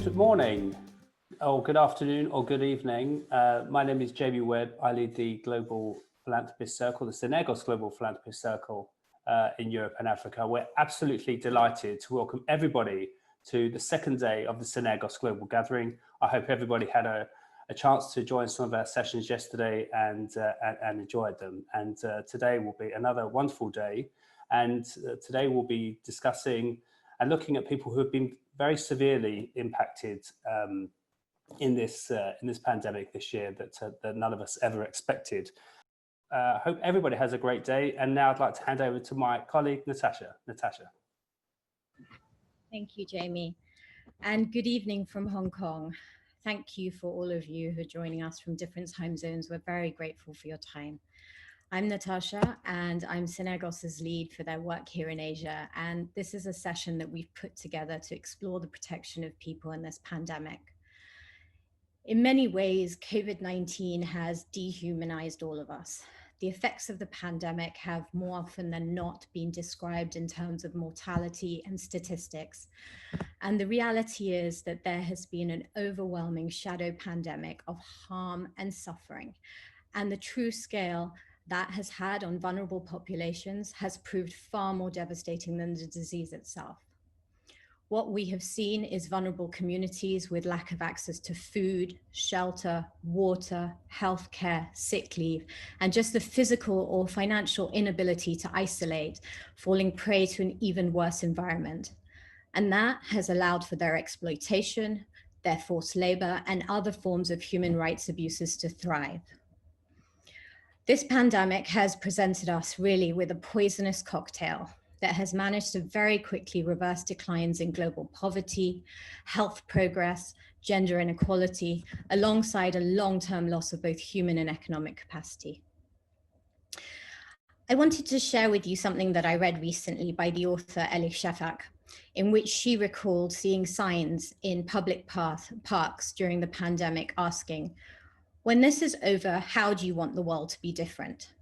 Good morning, or good afternoon, or good evening. My name is Jamie Webb. I lead the Global Philanthropist Circle, the Synergos Global Philanthropist Circle in Europe and Africa. We're absolutely delighted to welcome everybody to the second day of the Synergos Global Gathering. I hope everybody had a chance to join some of our sessions yesterday and enjoyed them. And today will be another wonderful day. And today we'll be discussing and looking at people who have been very severely impacted in this pandemic this year that none of us ever expected. Hope everybody has a great day. And now I'd like to hand over to my colleague, Natasha. Natasha. Thank you, Jamie. And good evening from Hong Kong. Thank you for all of you who are joining us from different time zones. We're very grateful for your time. I'm Natasha, and I'm Synergos' lead for their work here in Asia. And this is a session that we've put together to explore the protection of people in this pandemic. In many ways, COVID-19 has dehumanized all of us. The effects of the pandemic have more often than not been described in terms of mortality and statistics. And the reality is that there has been an overwhelming shadow pandemic of harm and suffering. And the true scale that has had on vulnerable populations has proved far more devastating than the disease itself. What we have seen is vulnerable communities with lack of access to food, shelter, water, healthcare, sick leave, and just the physical or financial inability to isolate, falling prey to an even worse environment. And that has allowed for their exploitation, their forced labor, and other forms of human rights abuses to thrive. This pandemic has presented us really with a poisonous cocktail that has managed to very quickly reverse declines in global poverty, health progress, gender inequality, alongside a long-term loss of both human and economic capacity. I wanted to share with you something that I read recently by the author Elif Shafak, in which she recalled seeing signs in public parks during the pandemic asking, "When this is over, how do you want the world to be different?"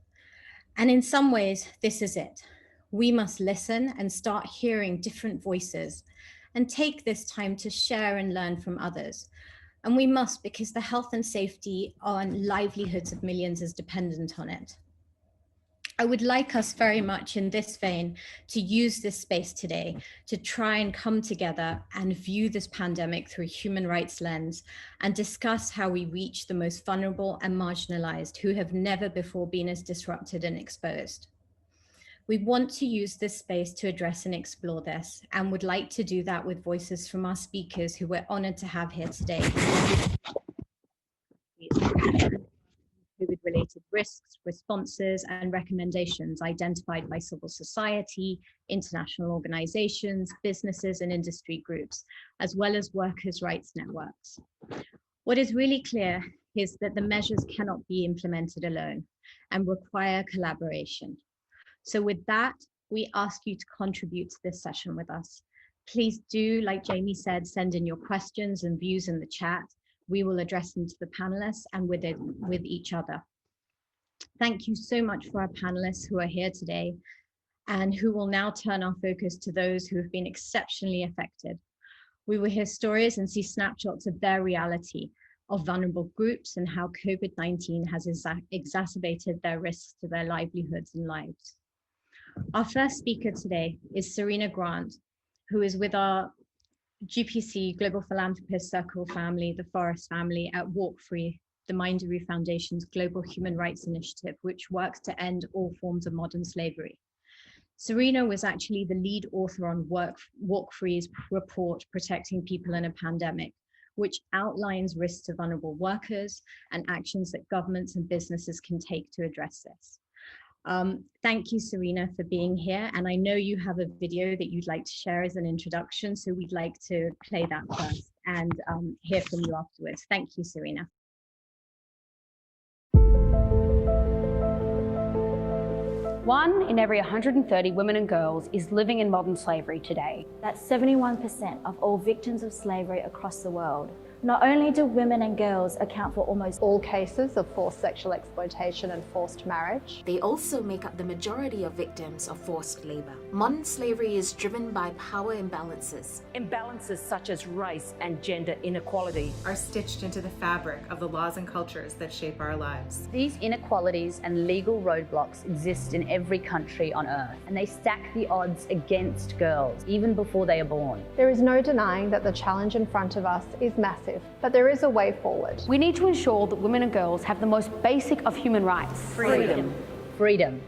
And in some ways, this is it. We must listen and start hearing different voices and take this time to share and learn from others. And we must, because the health and safety and livelihoods of millions is dependent on it. I would like us very much in this vein to use this space today to try and come together and view this pandemic through a human rights lens and discuss how we reach the most vulnerable and marginalized who have never before been as disrupted and exposed. We want to use this space to address and explore this, and would like to do that with voices from our speakers who we're honored to have here today. COVID-related risks, responses, and recommendations identified by civil society, international organizations, businesses, and industry groups, as well as workers' rights networks. What is really clear is that the measures cannot be implemented alone and require collaboration. So with that, we ask you to contribute to this session with us. Please do, like Jamie said, send in your questions and views in the chat. We will address them to the panelists and with each other. Thank you so much for our panelists who are here today and who will now turn our focus to those who have been exceptionally affected. We will hear stories and see snapshots of their reality of vulnerable groups and how COVID-19 has exacerbated their risks to their livelihoods and lives. Our first speaker today is Serena Grant, who is with our GPC Global Philanthropist Circle family, the Forest family, at Walk Free, the Minderoo Foundation's global human rights initiative, which works to end all forms of modern slavery. Serena was actually the lead author on Walk Free's report, Protecting People in a Pandemic, which outlines risks to vulnerable workers and actions that governments and businesses can take to address this. Thank you, Serena, for being here. And I know you have a video that you'd like to share as an introduction, so we'd like to play that first and hear from you afterwards. Thank you, Serena. One in every 130 women and girls is living in modern slavery today. That's 71% of all victims of slavery across the world. Not only do women and girls account for almost all cases of forced sexual exploitation and forced marriage, they also make up the majority of victims of forced labor. Modern slavery is driven by power imbalances. Imbalances such as race and gender inequality are stitched into the fabric of the laws and cultures that shape our lives. These inequalities and legal roadblocks exist in every country on earth, and they stack the odds against girls even before they are born. There is no denying that the challenge in front of us is massive, but there is a way forward. We need to ensure that women and girls have the most basic of human rights. Freedom. Freedom.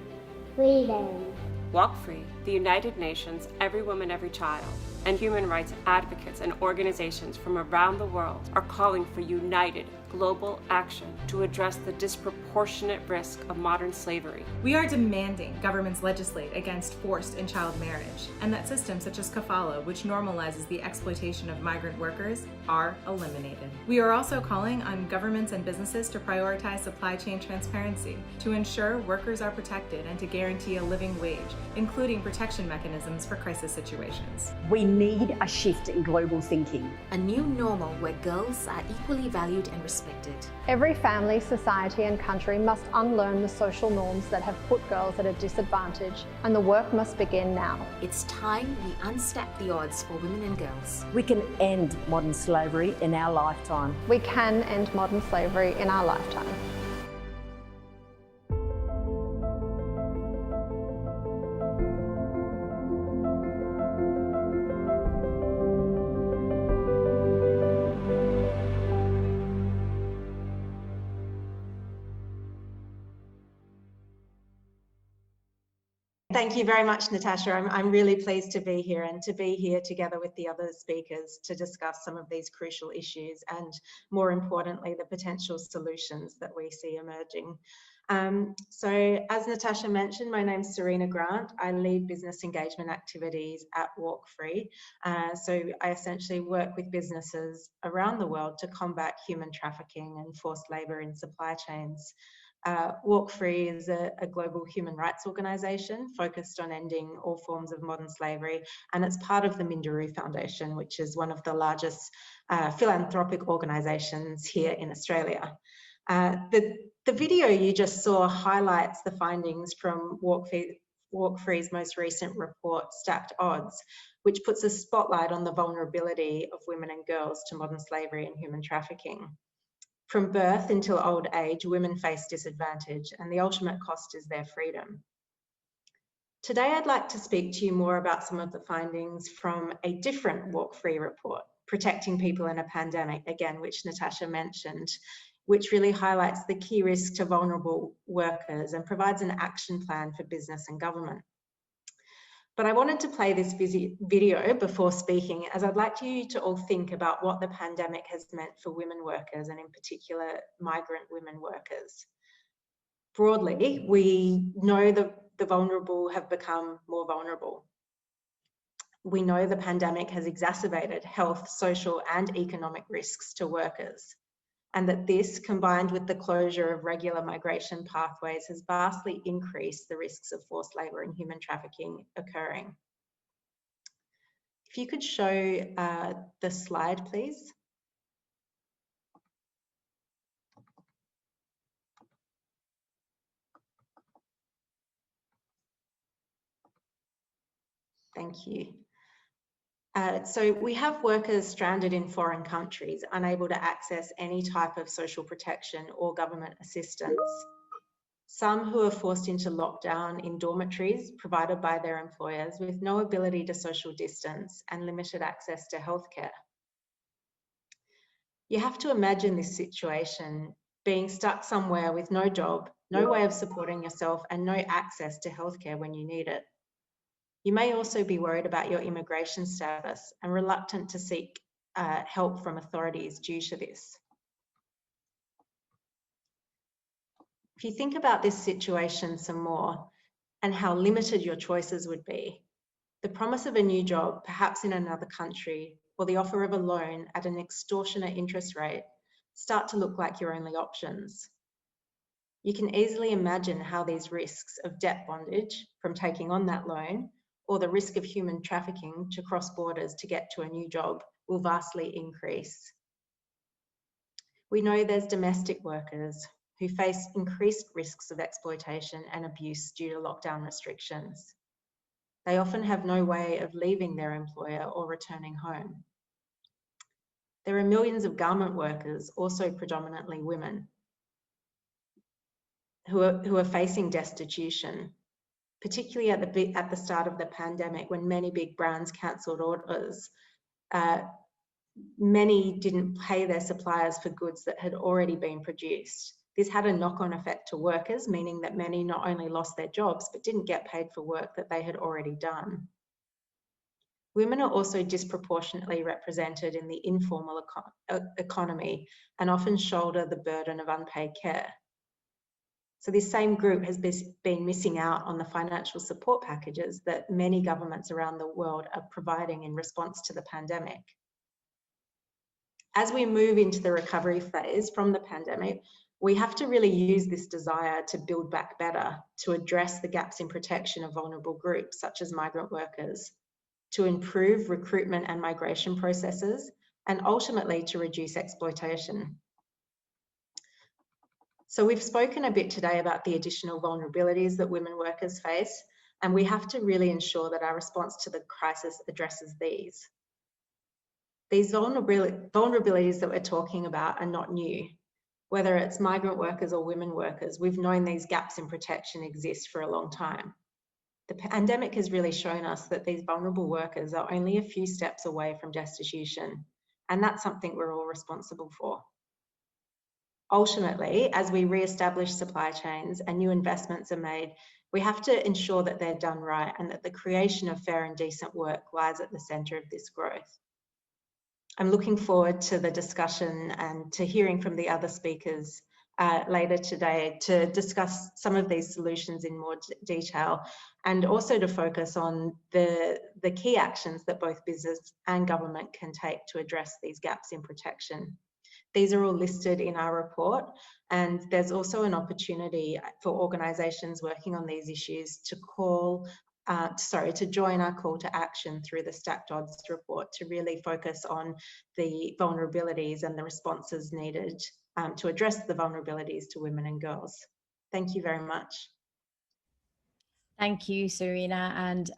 Freedom. Walk Free, the United Nations Every Woman, Every Child, and human rights advocates and organizations from around the world are calling for united global action to address the disproportionate risk of modern slavery. We are demanding governments legislate against forced and child marriage, and that systems such as kafala, which normalizes the exploitation of migrant workers, are eliminated. We are also calling on governments and businesses to prioritize supply chain transparency, to ensure workers are protected and to guarantee a living wage, including protection mechanisms for crisis situations. We need a shift in global thinking. A new normal where girls are equally valued and respected. Every family, society and country must unlearn the social norms that have put girls at a disadvantage, and the work must begin now. It's time we unstack the odds for women and girls. We can end modern slavery in our lifetime. We can end modern slavery in our lifetime. Thank you very much, Natasha. I'm really pleased to be here and to be here together with the other speakers to discuss some of these crucial issues and, more importantly, the potential solutions that we see emerging. So as Natasha mentioned, my name's Serena Grant. I lead business engagement activities at Walk Free. So I essentially work with businesses around the world to combat human trafficking and forced labour in supply chains. Walk Free is a global human rights organisation focused on ending all forms of modern slavery, and it's part of the Minderoo Foundation, which is one of the largest philanthropic organisations here in Australia. The video you just saw highlights the findings from Walk Free's most recent report, Stacked Odds, which puts a spotlight on the vulnerability of women and girls to modern slavery and human trafficking. From birth until old age, women face disadvantage, and the ultimate cost is their freedom. Today, I'd like to speak to you more about some of the findings from a different Walk Free report, Protecting People in a Pandemic, again, which Natasha mentioned, which really highlights the key risks to vulnerable workers and provides an action plan for business and government. But I wanted to play this video before speaking, as I'd like you to all think about what the pandemic has meant for women workers, and in particular, migrant women workers. Broadly, we know that the vulnerable have become more vulnerable. We know the pandemic has exacerbated health, social, and economic risks to workers, and that this, combined with the closure of regular migration pathways, has vastly increased the risks of forced labour and human trafficking occurring. If you could show the slide, please. Thank you. So we have workers stranded in foreign countries, unable to access any type of social protection or government assistance. Some who are forced into lockdown in dormitories provided by their employers with no ability to social distance and limited access to healthcare. You have to imagine this situation, being stuck somewhere with no job, no way of supporting yourself, and no access to healthcare when you need it. You may also be worried about your immigration status and reluctant to seek help from authorities due to this. If you think about this situation some more and how limited your choices would be, the promise of a new job, perhaps in another country, or the offer of a loan at an extortionate interest rate start to look like your only options. You can easily imagine how these risks of debt bondage from taking on that loan, or the risk of human trafficking to cross borders to get to a new job, will vastly increase. We know there's domestic workers who face increased risks of exploitation and abuse due to lockdown restrictions. They often have no way of leaving their employer or returning home. There are millions of garment workers, also predominantly women, who are facing destitution, particularly at the start of the pandemic when many big brands cancelled orders. Many didn't pay their suppliers for goods that had already been produced. This had a knock-on effect to workers, meaning that many not only lost their jobs, but didn't get paid for work that they had already done. Women are also disproportionately represented in the informal economy and often shoulder the burden of unpaid care. So this same group has been missing out on the financial support packages that many governments around the world are providing in response to the pandemic. As we move into the recovery phase from the pandemic, we have to really use this desire to build back better, to address the gaps in protection of vulnerable groups such as migrant workers, to improve recruitment and migration processes, and ultimately to reduce exploitation. So we've spoken a bit today about the additional vulnerabilities that women workers face, and we have to really ensure that our response to the crisis addresses these. These vulnerabilities that we're talking about are not new. Whether it's migrant workers or women workers, we've known these gaps in protection exist for a long time. The pandemic has really shown us that these vulnerable workers are only a few steps away from destitution, and that's something we're all responsible for. Ultimately, as we re-establish supply chains and new investments are made, we have to ensure that they're done right and that the creation of fair and decent work lies at the centre of this growth. I'm looking forward to the discussion and to hearing from the other speakers later today to discuss some of these solutions in more detail, and also to focus on the key actions that both business and government can take to address these gaps in protection. These are all listed in our report, and there's also an opportunity for organisations working on these issues to join our call to action through the Stacked Odds report to really focus on the vulnerabilities and the responses needed to address the vulnerabilities to women and girls. Thank you very much. Thank you, Serena, and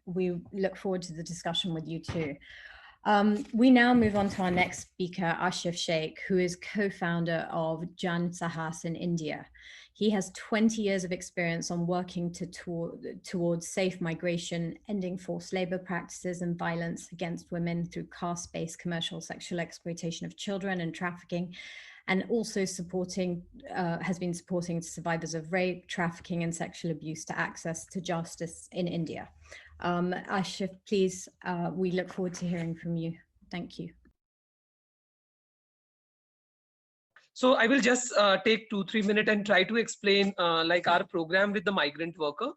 we look forward to the discussion with you too. We now move on to our next speaker, Ashif Sheikh, who is co-founder of Jan Sahas in India. He has 20 years of experience on working towards safe migration, ending forced labor practices and violence against women through caste-based commercial sexual exploitation of children and trafficking, and also has been supporting survivors of rape, trafficking and sexual abuse to access to justice in India. Ashif, please, we look forward to hearing from you. Thank you. So I will just take 2-3 minutes and try to explain like our program with the migrant worker.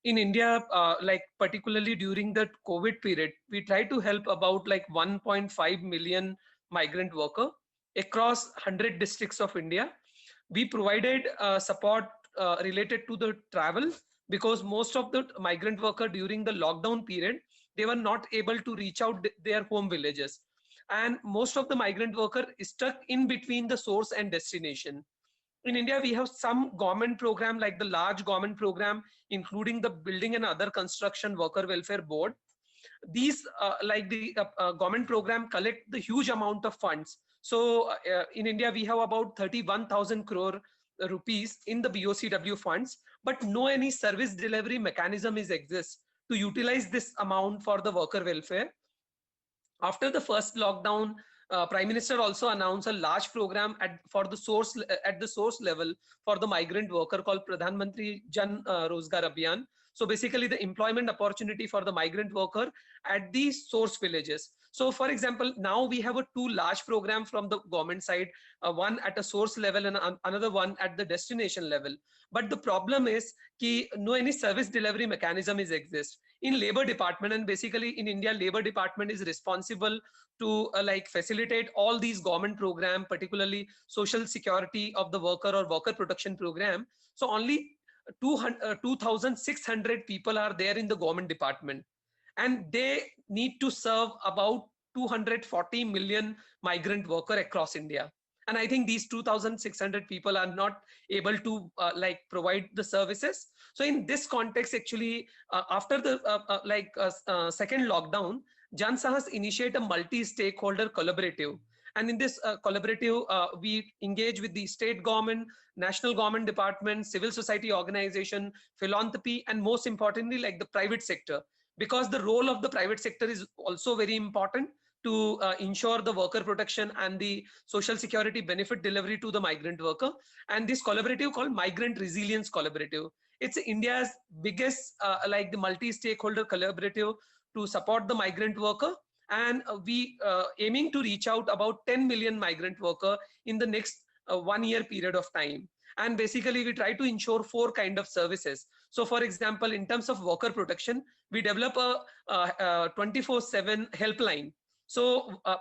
In India, like particularly during the COVID period, we try to help about like 1.5 million migrant worker across 100 districts of India. We provided support related to the travel, because most of the migrant worker during the lockdown period, they were not able to reach out their home villages. And most of the migrant worker is stuck in between the source and destination. In India, we have some government program, like the large government program, including the Building and Other Construction Worker Welfare Board. These, like the government program, collect the huge amount of funds. So in India, we have about 31,000 crore rupees in the BOCW funds, but no any service delivery mechanism exists to utilize this amount for the worker welfare. After the first lockdown, Prime Minister also announced a large program at the source level for the migrant worker called Pradhan Mantri Jan Rozgar Abhiyan. So basically the employment opportunity for the migrant worker at the source villages. So for example, now we have two large programs from the government side, one at a source level and another one at the destination level. But the problem is that no any service delivery mechanism exists in labor department, and basically in India, labor department is responsible to like facilitate all these government program, particularly social security of the worker or worker protection program. So only 2,600 people are there in the government department, and they need to serve about 240 million migrant workers across India. And I think these 2,600 people are not able to like provide the services. So in this context, actually, after the second lockdown, Jan Sahas initiate a multi-stakeholder collaborative. And in this collaborative, we engage with the state government, national government department, civil society organization, philanthropy, and most importantly, like the private sector, because the role of the private sector is also very important to ensure the worker protection and the social security benefit delivery to the migrant worker. And this collaborative called Migrant Resilience Collaborative. It's India's biggest like the multi-stakeholder collaborative to support the migrant worker. And we aiming to reach out about 10 million migrant worker in the next 1 year period of time. And basically we try to ensure 4 kind of services. So for example, in terms of worker protection, we develop a 24/7 helpline. So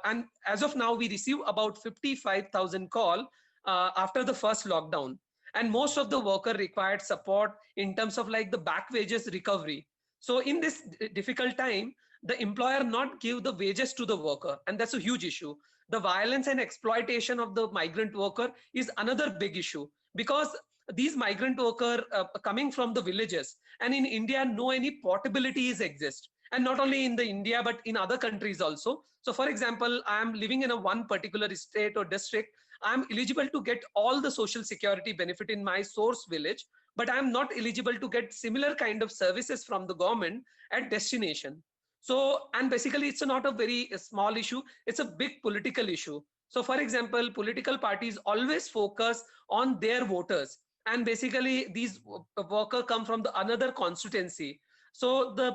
and as of now, we receive about 55,000 call after the first lockdown. And most of the worker required support in terms of like the back wages recovery. So in this difficult time, the employer not give the wages to the worker, and that's a huge issue. The violence and exploitation of the migrant worker is another big issue, because these migrant worker coming from the villages, and in India, no any portabilities exist. And not only in the India, but in other countries also. So for example, I am living in a one particular state or district. I'm eligible to get all the social security benefit in my source village, but I'm not eligible to get similar kind of services from the government at destination. So, and basically it's not a very small issue, it's a big political issue. So for example, political parties always focus on their voters, and basically these workers come from the another constituency. So the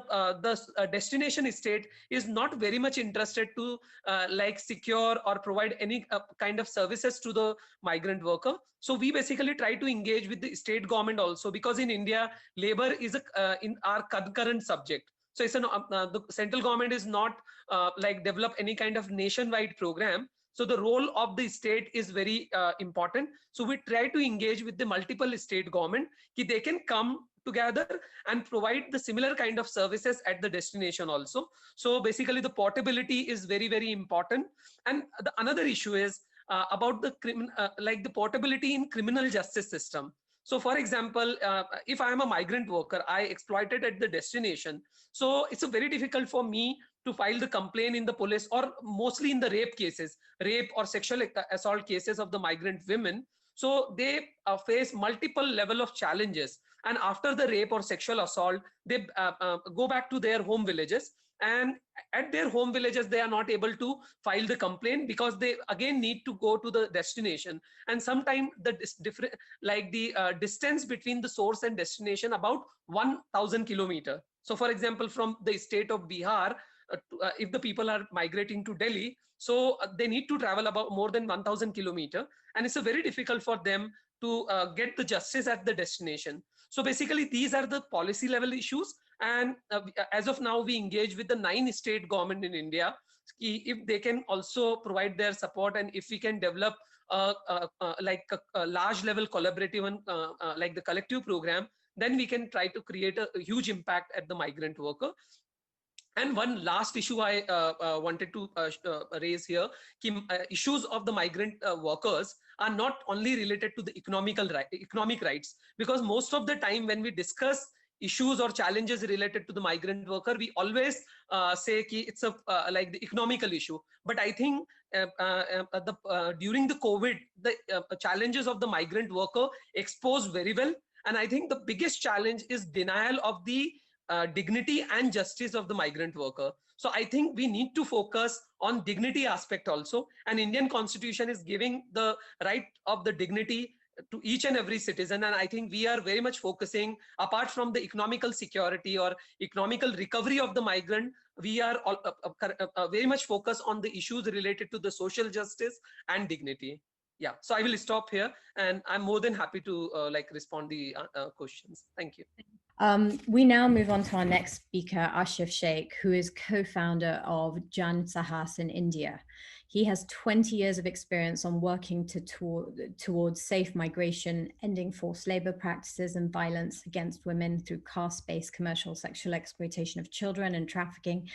destination state is not very much interested to like secure or provide any kind of services to the migrant worker. So we basically try to engage with the state government also, because in India, labor is in our concurrent subject. So it's the central government is not like develop any kind of nationwide program. So the role of the state is very important. So we try to engage with the multiple state government, that they can come together and provide the similar kind of services at the destination also. So basically the portability is very, very important. And the another issue is about the like the portability in criminal justice system. So for example, if I am a migrant worker, I exploited at the destination. So it's very difficult for me to file the complaint in the police, or mostly in the rape cases, rape or sexual assault cases of the migrant women. So they face multiple level of challenges. And after the rape or sexual assault, they go back to their home villages. And at their home villages, they are not able to file the complaint, because they again need to go to the destination. And sometimes the different, like the distance between the source and destination about 1,000 kilometers. So for example, from the state of Bihar, if the people are migrating to Delhi, so they need to travel about more than 1,000 kilometers. And it's very difficult for them to get the justice at the destination. So basically, these are the policy level issues. And as of now, we engage with the 9 state government in India, if they can also provide their support, and if we can develop like a large level collaborative and like the collective program, then we can try to create a huge impact at the migrant worker. And one last issue I wanted to raise here, issues of the migrant workers are not only related to the economic rights, because most of the time when we discuss issues or challenges related to the migrant worker, we always say it's a like the economical issue. But I think during the COVID, the challenges of the migrant worker exposed very well. And I think the biggest challenge is denial of the dignity and justice of the migrant worker. So I think we need to focus on dignity aspect also. And Indian Constitution is giving the right of the dignity to each and every citizen. And I think we are very much focusing, apart from the economical security or economical recovery of the migrant, we are very much focused on the issues related to the social justice and dignity. Yeah, so I will stop here, and I'm more than happy to like respond the questions. Thank you. We now move on to our next speaker, Ashif Sheikh, who is co-founder of Jan Sahas in India. He has 20 years of experience on working towards safe migration, ending forced labor practices and violence against women through caste-based commercial sexual exploitation of children and trafficking,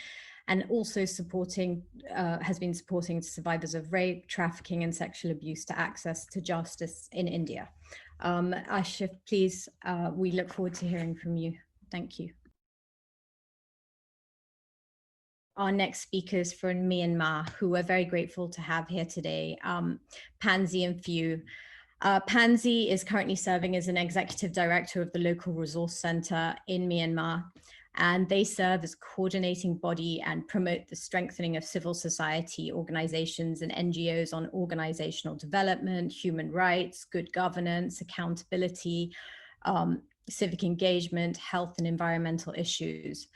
and also has been supporting survivors of rape, trafficking, and sexual abuse to access to justice in India. Ashif, please, we look forward to hearing from you. Thank you. Our next speakers from Myanmar, who we're very grateful to have here today, Pansy and Phew. Pansy is currently serving as an executive director of the local resource center in Myanmar, and they serve as coordinating body and promote the strengthening of civil society organizations and NGOs on organizational development, human rights, good governance, accountability, civic engagement, health and environmental issues.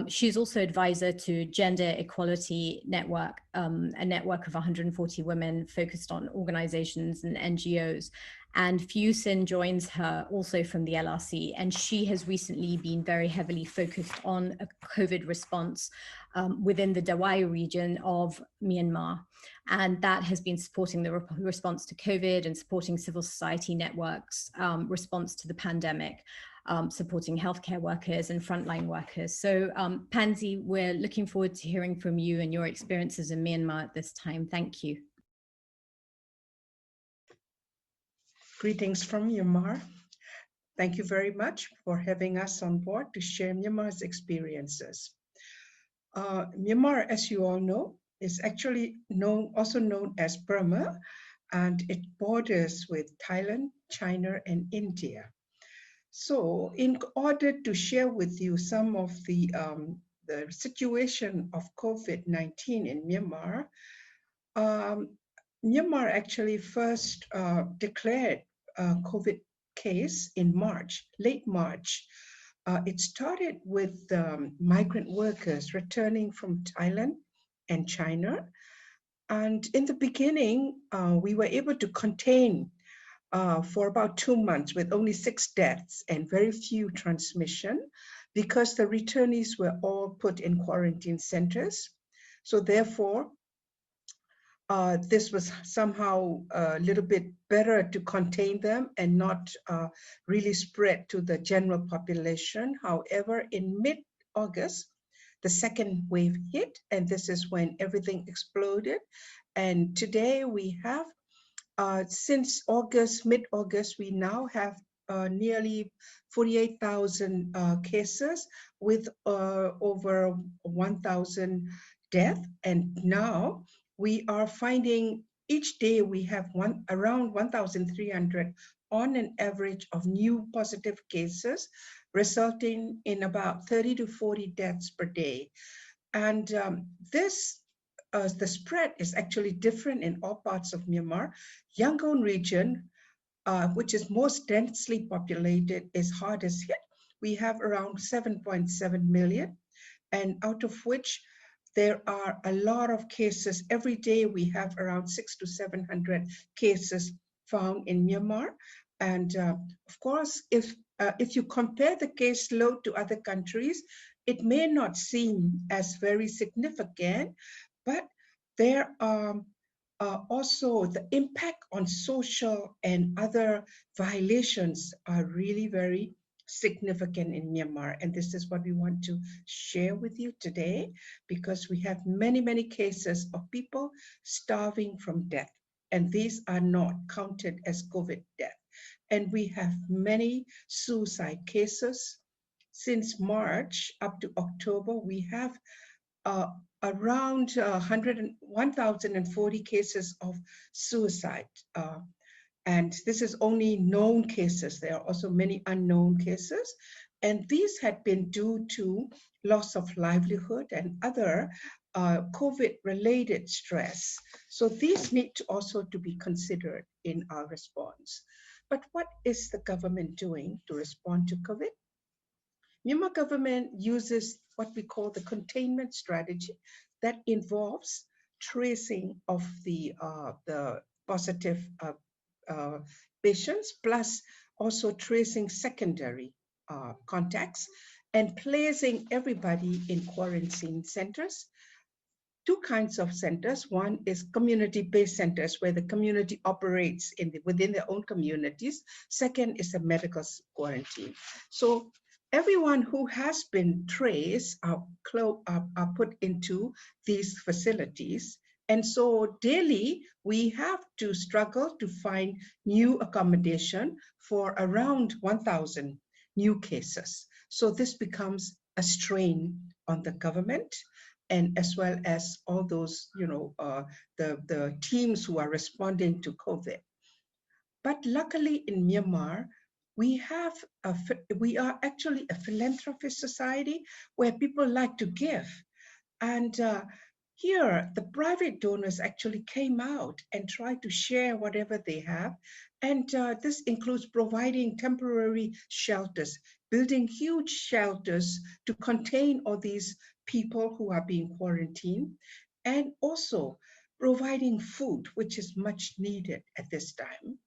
She's also advisor to Gender Equality Network, a network of 140 women focused on organizations and NGOs. And Phew Sin joins her also from the LRC, and she has recently been very heavily focused on a COVID response within the Dawai region of Myanmar. And that has been supporting the response to COVID and supporting civil society networks' response to the pandemic. Supporting healthcare workers and frontline workers. So Pansy, we're looking forward to hearing from you and your experiences in Myanmar at this time. Thank you. Greetings from Myanmar. Thank you very much for having us on board to share Myanmar's experiences. Myanmar, as you all know, is actually also known as Burma, and it borders with Thailand, China, and India. So in order to share with you some of the situation of COVID-19 in Myanmar, Myanmar actually first declared a COVID case in March, late March. It started with migrant workers returning from Thailand and China. And in the beginning, we were able to contain for about 2 months with only 6 deaths and very few transmission because the returnees were all put in quarantine centers. So therefore, this was somehow a little bit better to contain them and not really spread to the general population. However, in mid-August, the second wave hit, and this is when everything exploded. And today we have since August, mid-August, we now have nearly 48,000 cases with over 1,000 deaths. And now we are finding each day we have around 1,300 on an average of new positive cases, resulting in about 30 to 40 deaths per day. And the spread is actually different in all parts of Myanmar. Yangon region, which is most densely populated, is hardest hit. We have around 7.7 million, and out of which there are a lot of cases. Every day we have around 600 to 700 cases found in Myanmar. And of course, if you compare the caseload to other countries, it may not seem as very significant, but there are also the impact on social and other violations are really very significant in Myanmar. And this is what we want to share with you today, because we have many, many cases of people starving from death. And these are not counted as COVID death. And we have many suicide cases. Since March up to October, we have around 1,040 cases of suicide. And this is only known cases. There are also many unknown cases. And these had been due to loss of livelihood and other COVID-related stress. So these need to also to be considered in our response. But what is the government doing to respond to COVID? Myanmar government uses what we call the containment strategy that involves tracing of the positive patients, plus also tracing secondary contacts and placing everybody in quarantine centers. Two kinds of centers. One is community-based centers where the community operates within their own communities. Second is a medical quarantine. So everyone who has been traced are put into these facilities. And so daily, we have to struggle to find new accommodation for around 1,000 new cases. So this becomes a strain on the government, and as well as all those, the teams who are responding to COVID. But luckily in Myanmar, we are actually a philanthropy society where people like to give. And here, the private donors actually came out and tried to share whatever they have. And this includes providing temporary shelters, building huge shelters to contain all these people who are being quarantined, and also providing food, which is much needed at this time.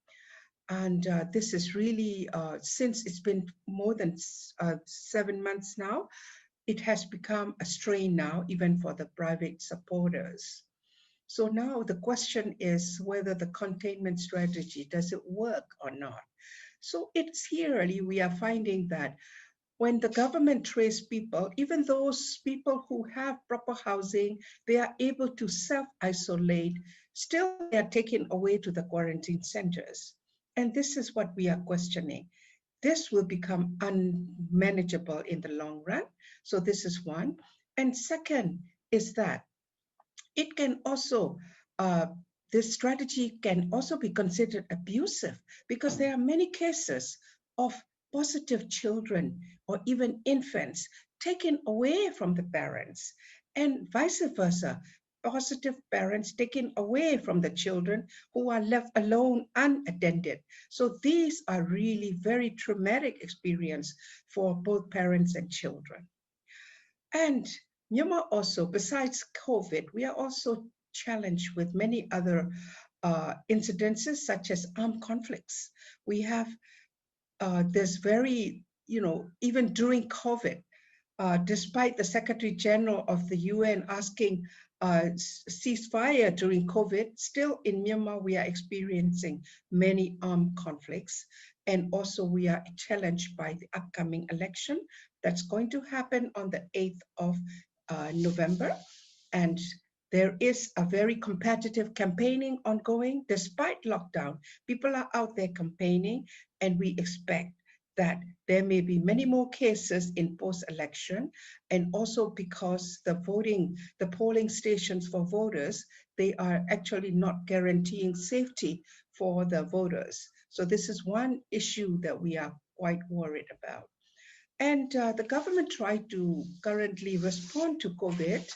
And this is really, since it's been more than 7 months now, it has become a strain now, even for the private supporters. So now the question is whether the containment strategy, does it work or not? So it's here we are finding that when the government traces people, even those people who have proper housing, they are able to self-isolate, still they are taken away to the quarantine centers. And this is what we are questioning. This will become unmanageable in the long run. So this is one. And second is that it can also, this strategy can also be considered abusive because there are many cases of positive children or even infants taken away from the parents, and vice versa, positive parents taken away from the children who are left alone unattended. So these are really very traumatic experience for both parents and children. And Myanmar also, besides COVID, we are also challenged with many other incidences such as armed conflicts. We have this very, even during COVID, despite the Secretary General of the UN asking ceasefire during COVID, still in Myanmar, we are experiencing many armed conflicts. And also we are challenged by the upcoming election that's going to happen on the 8th of November. And there is a very competitive campaigning ongoing. Despite lockdown, people are out there campaigning, and we expect that there may be many more cases in post-election, and also because the polling stations for voters, they are actually not guaranteeing safety for the voters. So this is one issue that we are quite worried about. And the government tried to currently respond to COVID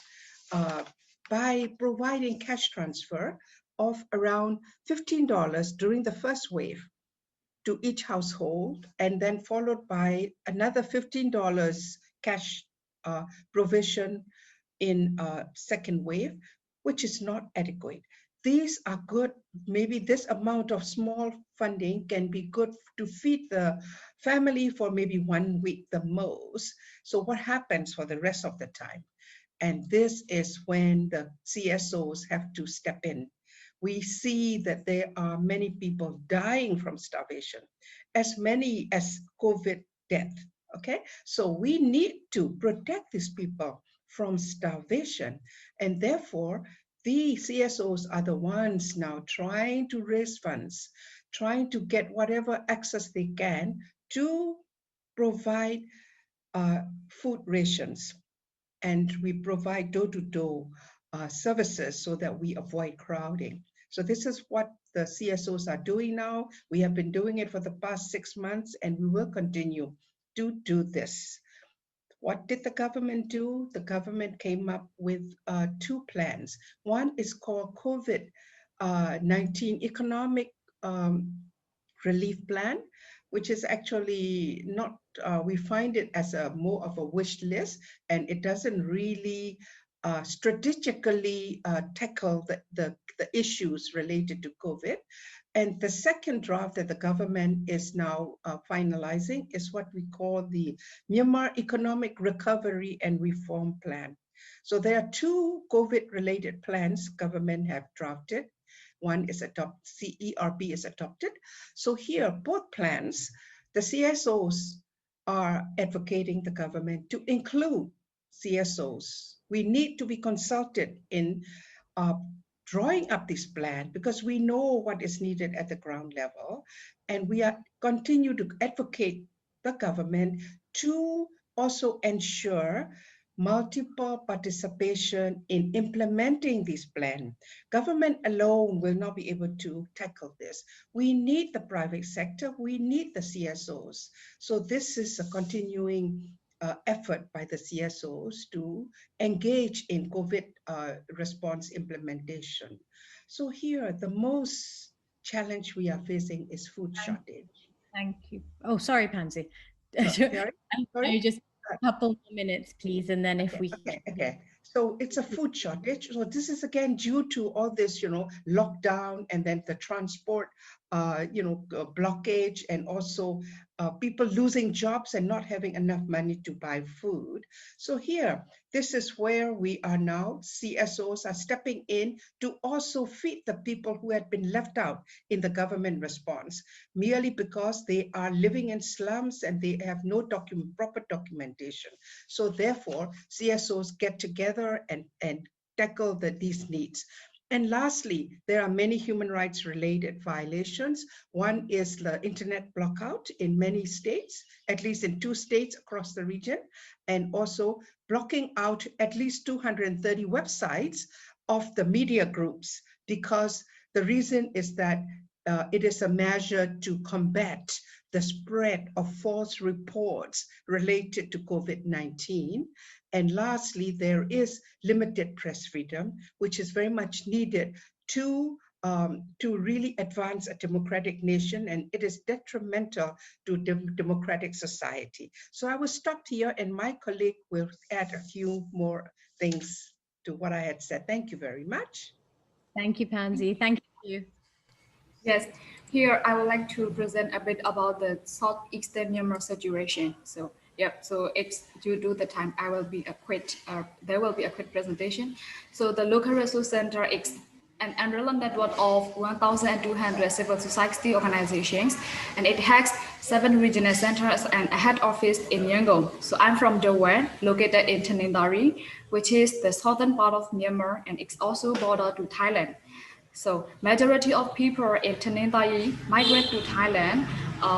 by providing cash transfer of around $15 during the first wave to each household, and then followed by another $15 cash provision in second wave, which is not adequate. These are good. Maybe this amount of small funding can be good to feed the family for maybe 1 week the most. So what happens for the rest of the time? And this is when the CSOs have to step in. We see that there are many people dying from starvation, as many as COVID death, okay? So we need to protect these people from starvation. And therefore, the CSOs are the ones now trying to raise funds, trying to get whatever access they can to provide food rations. And we provide door-to-door services so that we avoid crowding. So this is what the CSOs are doing now. We have been doing it for the past 6 months, and we will continue to do this. What did the government do? The government came up with 2 plans. One is called COVID-19 Economic Relief Plan, which is actually not, we find it as more of a wish list, and it doesn't really strategically tackle the issues related to COVID. And the second draft that the government is now finalizing is what we call the Myanmar Economic Recovery and Reform Plan. So there are two COVID-related plans government have drafted. One is adopted, CERP is adopted. So here, both plans, the CSOs are advocating the government to include CSOs. We need to be consulted in drawing up this plan because we know what is needed at the ground level, and we are continue to advocate the government to also ensure multiple participation in implementing this plan. Government alone will not be able to tackle this. We need the private sector, we need the CSOs. So this is a continuing effort by the CSOs to engage in COVID response implementation. So here, the most challenge we are facing is food shortage. Thank you. Oh, sorry, Pansy. Sorry? I just a couple more minutes, please, and then if we okay. So it's a food shortage. So this is again due to all this, lockdown, and then the transport, blockage, and also people losing jobs and not having enough money to buy food. So here, this is where we are now. CSOs are stepping in to also feed the people who had been left out in the government response, merely because they are living in slums and they have no proper documentation. So therefore, CSOs get together and tackle these needs. And lastly, there are many human rights related violations. One is the internet blockout in many states, at least in 2 states across the region, and also blocking out at least 230 websites of the media groups, because the reason is that it is a measure to combat the spread of false reports related to COVID-19. And lastly, there is limited press freedom, which is very much needed to really advance a democratic nation, and it is detrimental to democratic society. So I will stop here, and my colleague will add a few more things to what I had said. Thank you very much. Thank you, Pansy. Thank you. Yes, here I would like to present a bit about the Southeastern Myanmar situation. So it's due to the time I will be there will be a quick presentation. So the local resource center is an umbrella network of 1,200 civil society organizations, and it has 7 regional centers and a head office in Yangon. So I'm from Dowan, located in Tanindari, which is the southern part of Myanmar, and it's also border to Thailand. So majority of people in Tanindari migrate to Thailand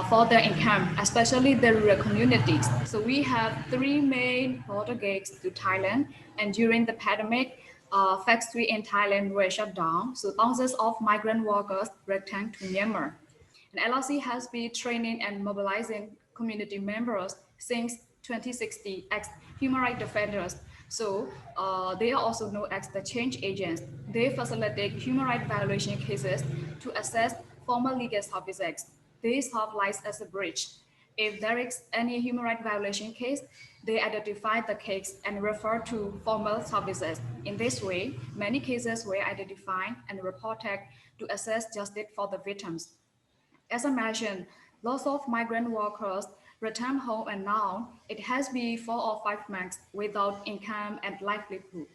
for their income, especially the rural communities. So we have 3 main border gates to Thailand, and during the pandemic, factories in Thailand were shut down. So thousands of migrant workers returned to Myanmar. And LRC has been training and mobilizing community members since 2016 as human rights defenders. So they are also known as the change agents. They facilitate human rights violation cases to assess formal legal services. They serve life as a bridge. If there is any human rights violation case, they identify the case and refer to formal services. In this way, many cases were identified and reported to assess justice for the victims. As I mentioned, lots of migrant workers return home, and now it has been 4 or 5 months without income and livelihood.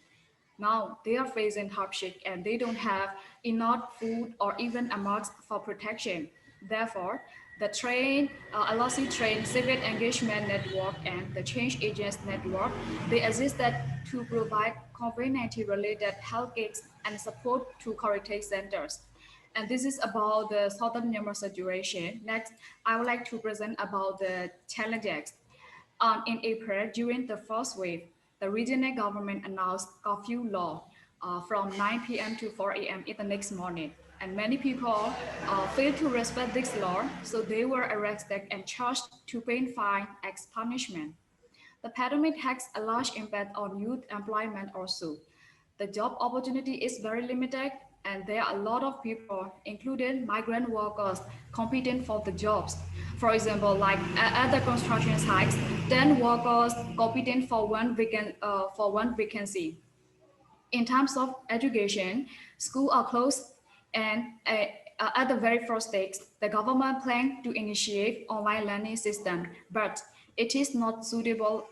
Now they are facing hardship and they don't have enough food or even a mask for protection. Therefore, the LRC trained civic engagement network and the change agents network, they existed to provide COVID-19 related health aids and support to quarantine centers. And this is about the Southern Myanmar situation. Next, I would like to present about the challenges. In April, during the first wave, the regional government announced curfew law from 9 p.m. to 4 a.m. in the next morning. And many people failed to respect this law, so they were arrested and charged to pay fine as punishment. The pandemic has a large impact on youth employment also. The job opportunity is very limited, and there are a lot of people, including migrant workers, competing for the jobs. For example, like at the construction sites, 10 workers competing for one vacancy. In terms of education, schools are closed, and at the very first stage, the government planned to initiate online learning system, but it is not suitable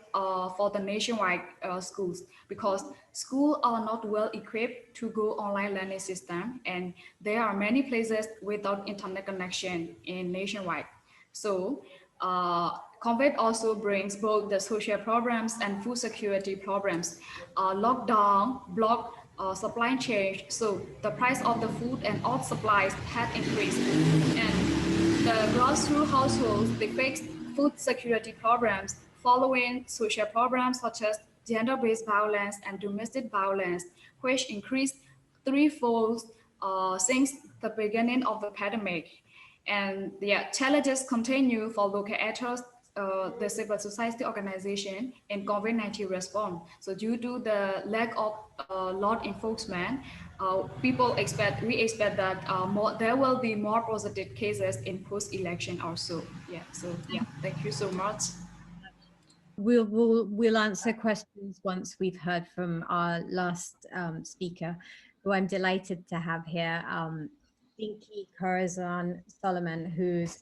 for the nationwide schools because schools are not well equipped to go online learning system, and there are many places without internet connection in nationwide. So COVID also brings both the social problems and food security problems. Lockdown blocked supply chain, so the price of the food and all supplies had increased, and the grassroots households they faced food security problems following social problems such as gender-based violence and domestic violence, which increased threefold since the beginning of the pandemic. And yeah, challenges continue for local actors, the civil society organization in COVID-19 response. So due to the lack of law enforcement, we expect that there will be more positive cases in post-election also. Yeah. So yeah, thank you so much. We'll answer questions once we've heard from our last speaker, who I'm delighted to have here. Dinky, Corazon, Soliman, whose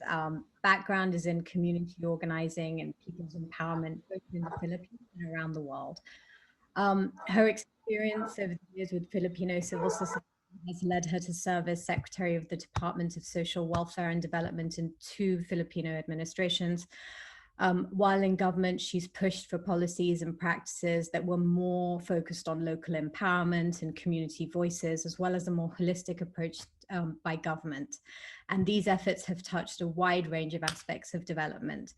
background is in community organizing and people's empowerment, both in the Philippines and around the world. Her experience over the years with Filipino civil society has led her to serve as Secretary of the Department of Social Welfare and Development in 2 Filipino administrations. While in government, she's pushed for policies and practices that were more focused on local empowerment and community voices, as well as a more holistic approach by government. And these efforts have touched a wide range of aspects of development.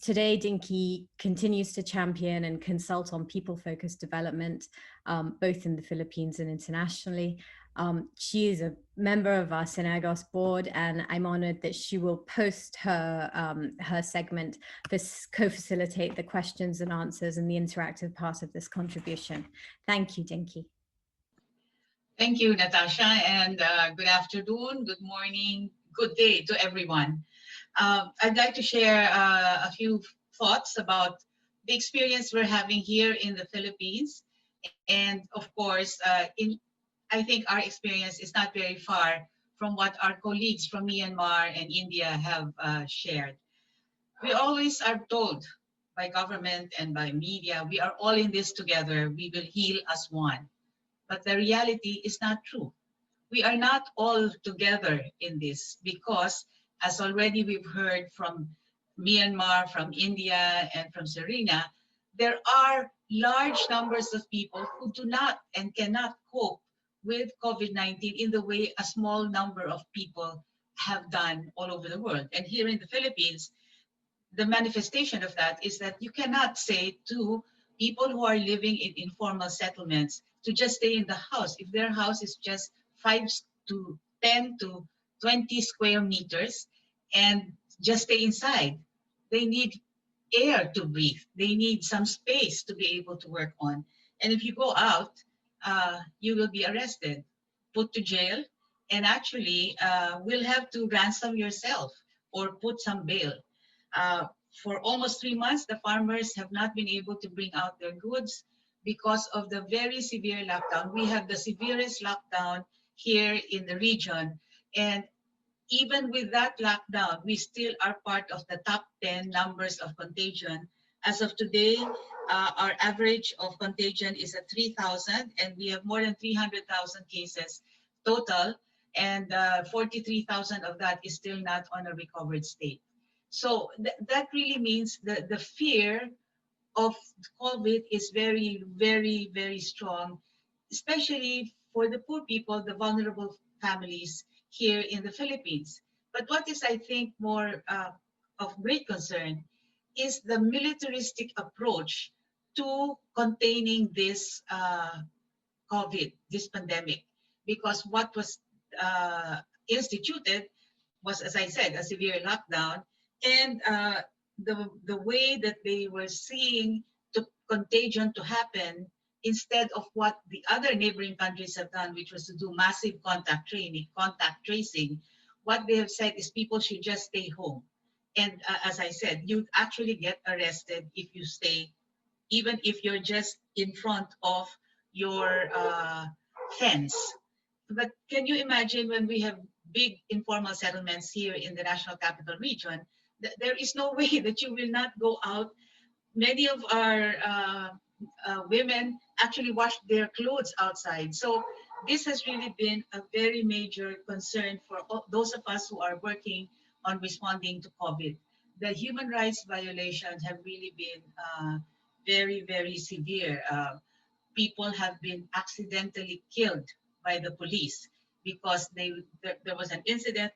Today, Dinky continues to champion and consult on people-focused development, both in the Philippines and internationally. She is a member of our Synergos board, and I'm honored that she will post her, her segment to co-facilitate the questions and answers and the interactive part of this contribution. Thank you, Dinky. Thank you, Natasha, and good afternoon, good morning, good day to everyone. I'd like to share a few thoughts about the experience we're having here in the Philippines. And of course, I think our experience is not very far from what our colleagues from Myanmar and India have shared. We always are told by government and by media, we are all in this together, we will heal as one. But the reality is not true. We are not all together in this because, as already we've heard from Myanmar, from India, and from Serena, there are large numbers of people who do not and cannot cope with COVID-19 in the way a small number of people have done all over the world. And here in the Philippines, the manifestation of that is that you cannot say to people who are living in informal settlements to just stay in the house. If their house is just 5 to 10 to 20 square meters and just stay inside, they need air to breathe. They need some space to be able to work on. And if you go out, you will be arrested, put to jail, and actually will have to ransom yourself or put some bail. For almost 3 months, the farmers have not been able to bring out their goods because of the very severe lockdown. We have the severest lockdown here in the region. And even with that lockdown, we still are part of the top 10 numbers of contagion. As of today, our average of contagion is at 3,000, and we have more than 300,000 cases total, and 43,000 of that is still not on a recovered state. So that really means that the fear of COVID is very, very, very strong, especially for the poor people, the vulnerable families here in the Philippines. But what is, I think, more of great concern is the militaristic approach to containing this COVID, this pandemic, because what was instituted was, as I said, a severe lockdown, and the way that they were seeing the contagion to happen, instead of what the other neighboring countries have done, which was to do massive contact tracing, what they have said is people should just stay home. And as I said, you actually get arrested if you stay, even if you're just in front of your fence. But can you imagine when we have big informal settlements here in the National Capital Region, there is no way that you will not go out. Many of our women actually wash their clothes outside. So this has really been a very major concern for those of us who are working on responding to COVID. The human rights violations have really been very, very severe. People have been accidentally killed by the police because there was an incident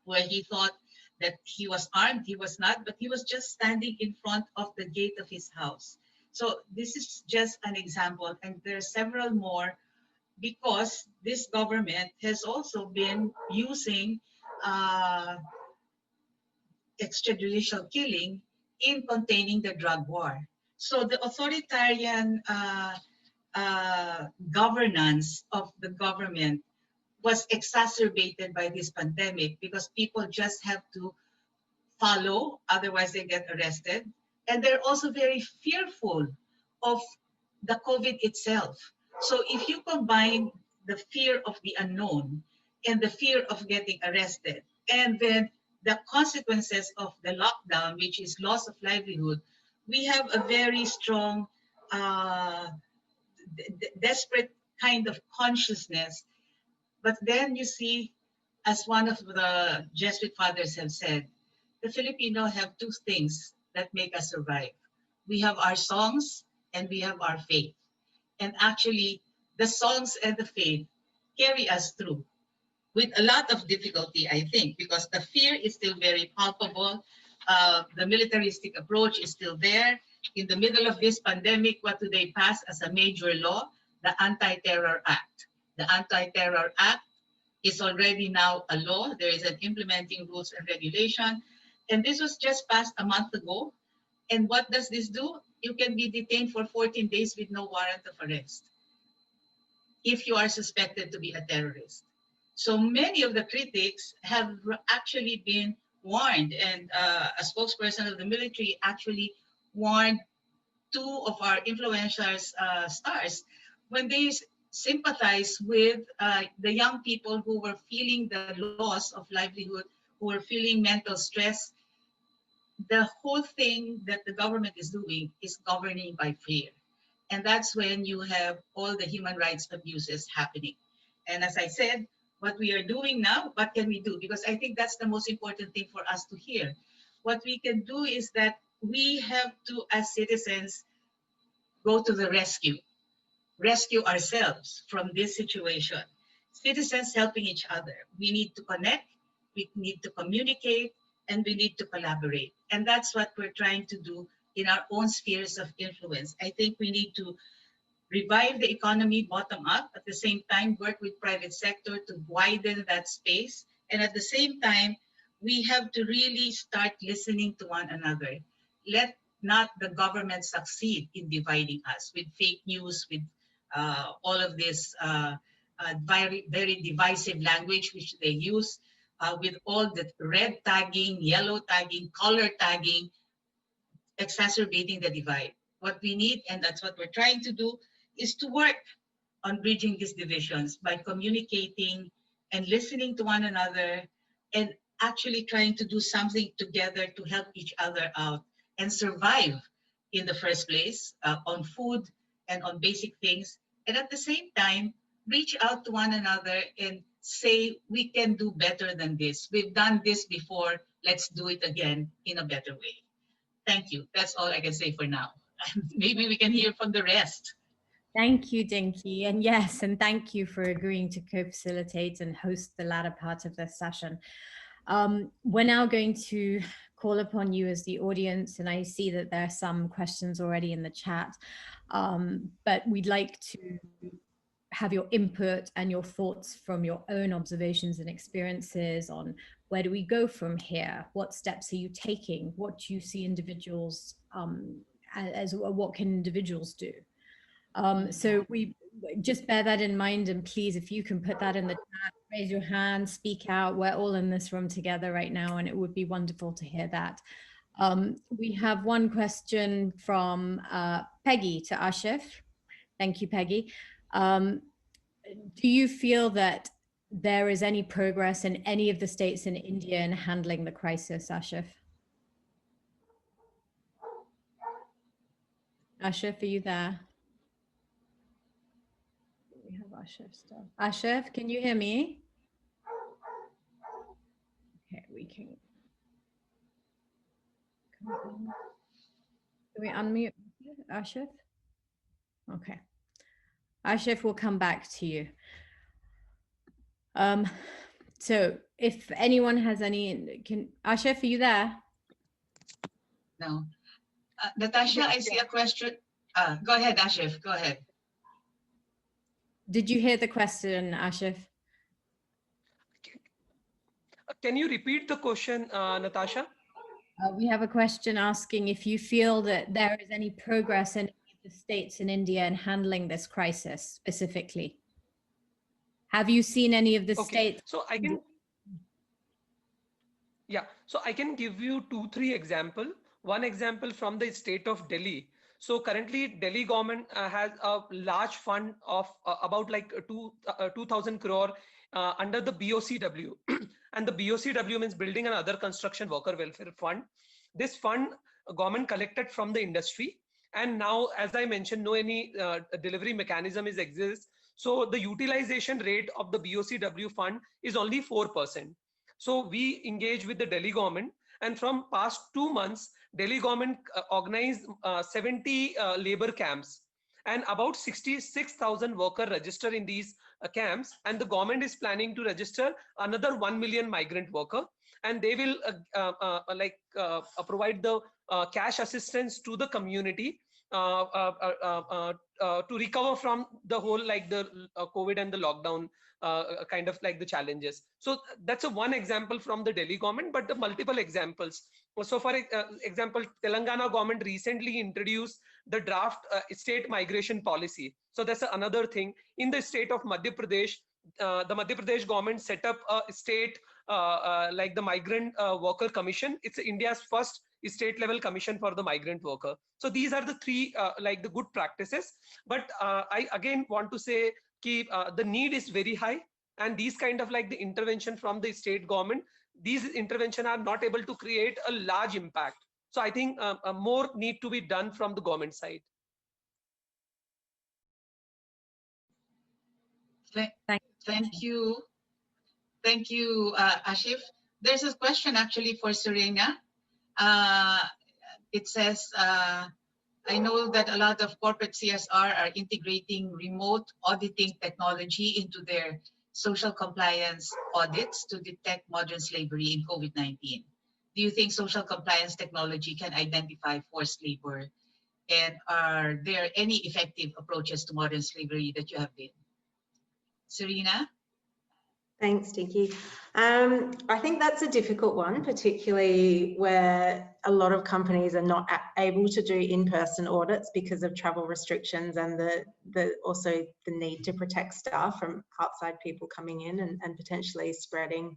where he thought that he was armed. He was not, but he was just standing in front of the gate of his house. So this is just an example, and there are several more, because this government has also been using extrajudicial killing in containing the drug war. So the authoritarian governance of the government was exacerbated by this pandemic because people just have to follow, otherwise they get arrested. And they're also very fearful of the COVID itself. So if you combine the fear of the unknown and the fear of getting arrested, and then the consequences of the lockdown, which is loss of livelihood, we have a very strong, desperate kind of consciousness. But then you see, as one of the Jesuit fathers have said, the Filipino have two things that make us survive. We have our songs and we have our faith. And actually, the songs and the faith carry us through with a lot of difficulty, I think, because the fear is still very palpable. The militaristic approach is still there. In the middle of this pandemic, what do they pass as a major law? The Anti-Terror Act. The Anti-Terror Act is already now a law. There is an implementing rules and regulation. And this was just passed a month ago. And what does this do? You can be detained for 14 days with no warrant of arrest if you are suspected to be a terrorist. So many of the critics have actually been warned, and a spokesperson of the military actually warned two of our influential stars when they sympathize with the young people who were feeling the loss of livelihood, who were feeling mental stress. The whole thing that the government is doing is governing by fear. And that's when you have all the human rights abuses happening. And as I said, what we are doing now, what can we do? Because I think that's the most important thing for us to hear. What we can do is that we have to, as citizens, go to the rescue ourselves from this situation. Citizens helping each other. We need to connect, we need to communicate, and we need to collaborate. And that's what we're trying to do in our own spheres of influence. I think we need to revive the economy bottom up, at the same time work with private sector to widen that space. And at the same time, we have to really start listening to one another. Let not the government succeed in dividing us with fake news, with all of this very, very divisive language which they use, with all the red tagging, yellow tagging, color tagging, exacerbating the divide. What we need, and that's what we're trying to do, is to work on bridging these divisions by communicating and listening to one another and actually trying to do something together to help each other out and survive in the first place on food and on basic things. And at the same time, reach out to one another and say, we can do better than this. We've done this before. Let's do it again in a better way. Thank you. That's all I can say for now. Maybe we can hear from the rest. Thank you, Dinky. And yes, and thank you for agreeing to co-facilitate and host the latter part of this session. We're now going to call upon you as the audience, and I see that there are some questions already in the chat, but we'd like to have your input and your thoughts from your own observations and experiences on where do we go from here? What steps are you taking? What do you see individuals as what can individuals do? So we just bear that in mind, and please, if you can put that in the chat, raise your hand, speak out. We're all in this room together right now, and it would be wonderful to hear that. We have one question from Peggy to Ashif. Thank you, Peggy. Do you feel that there is any progress in any of the states in India in handling the crisis, Ashif? Ashif, are you there? We have Ashif still. Ashif, can you hear me? Okay, we can we unmute Ashif? Okay. Ashif will come back to you. So if anyone has any, Ashif, are you there? No. Natasha, I see a question. Go ahead, Ashif, go ahead. Did you hear the question, Ashif? Can you repeat the question, Natasha? We have a question asking if you feel that there is any progress in the states in India in handling this crisis specifically. Have you seen any of the states? So I can, yeah, so I can give you 2-3 examples. One example from the state of Delhi. So currently Delhi government has a large fund of about like 2,000 crore under the BOCW. And the BOCW means Building and Other Construction Worker Welfare Fund. This fund government collected from the industry. And now, as I mentioned, no any delivery mechanism exists. So the utilization rate of the BOCW fund is only 4%. So we engage with the Delhi government, and from past 2 months, Delhi government organized 70 labor camps, and about 66,000 workers register in these camps, and the government is planning to register another 1 million migrant worker, and they will provide the cash assistance to the community to recover from the whole like the COVID and the lockdown kind of like the challenges. So that's one example from the Delhi government, but the multiple examples. So for example, Telangana government recently introduced the draft state migration policy. So that's another thing. In the state of Madhya Pradesh, the Madhya Pradesh government set up a state like the Migrant Worker Commission. It's India's first state level commission for the migrant worker. So these are the 3 like the good practices. But I again want to say that the need is very high, and these kind of like the intervention from the state government, these intervention are not able to create a large impact. So I think more need to be done from the government side. Thank you. Thank you, Ashif. There's a question actually for Serena. It says, I know that a lot of corporate CSR are integrating remote auditing technology into their social compliance audits to detect modern slavery in COVID-19. Do you think social compliance technology can identify forced labor? And are there any effective approaches to modern slavery that you have been? Serena? Thanks, Dinky. I think that's a difficult one, particularly where a lot of companies are not able to do in-person audits because of travel restrictions and also the need to protect staff from outside people coming in and potentially spreading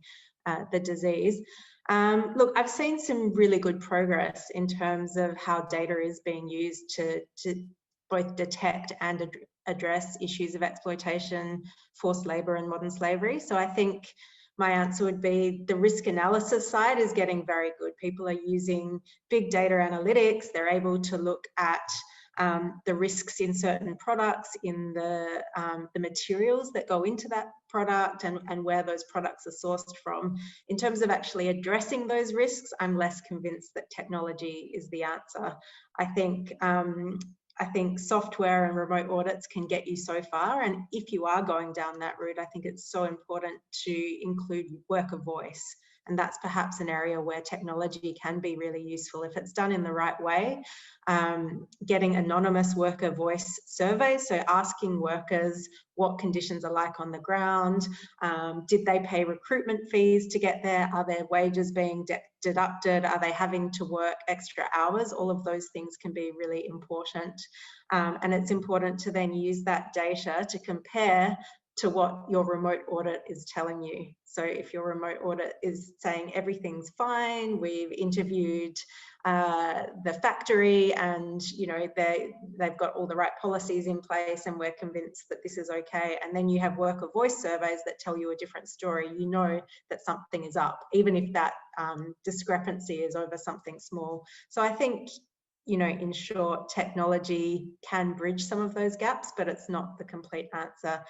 the disease. Look, I've seen some really good progress in terms of how data is being used to both detect and address issues of exploitation, forced labour and modern slavery. So I think my answer would be the risk analysis side is getting very good. People are using big data analytics. They're able to look at the risks in certain products, in the materials that go into that product and where those products are sourced from. In terms of actually addressing those risks, I'm less convinced that technology is the answer. I think software and remote audits can get you so far. And if you are going down that route, I think it's so important to include worker voice. And that's perhaps an area where technology can be really useful if it's done in the right way. Getting anonymous worker voice surveys, so asking workers what conditions are like on the ground. Did they pay recruitment fees to get there? Are their wages being deducted? Are they having to work extra hours? All of those things can be really important. And it's important to then use that data to compare to what your remote audit is telling you. So if your remote audit is saying everything's fine, we've interviewed the factory, and they've got all the right policies in place, and we're convinced that this is okay. And then you have worker voice surveys that tell you a different story. You know that something is up, even if that discrepancy is over something small. So I think, in short, technology can bridge some of those gaps, but it's not the complete answer.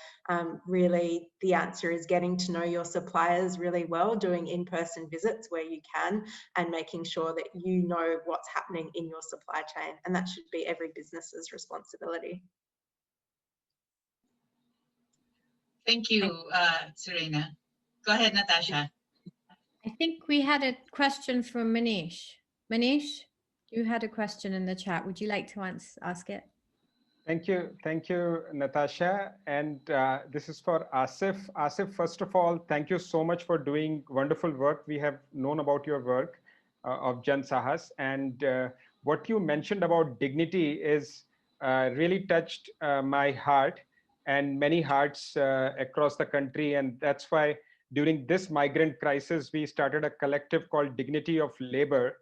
Really, the answer is getting to know your suppliers really well, doing in-person visits where you can, and making sure that you know what's happening in your supply chain. And that should be every business's responsibility. Thank you, Serena. Go ahead, Natasha. I think we had a question from Manish. Manish, you had a question in the chat. Would you like to ask it? Thank you, Natasha. And this is for Asif. Asif, first of all, thank you so much for doing wonderful work. We have known about your work of Jan Sahas, and what you mentioned about dignity is really touched my heart and many hearts across the country. And that's why during this migrant crisis, we started a collective called Dignity of Labor.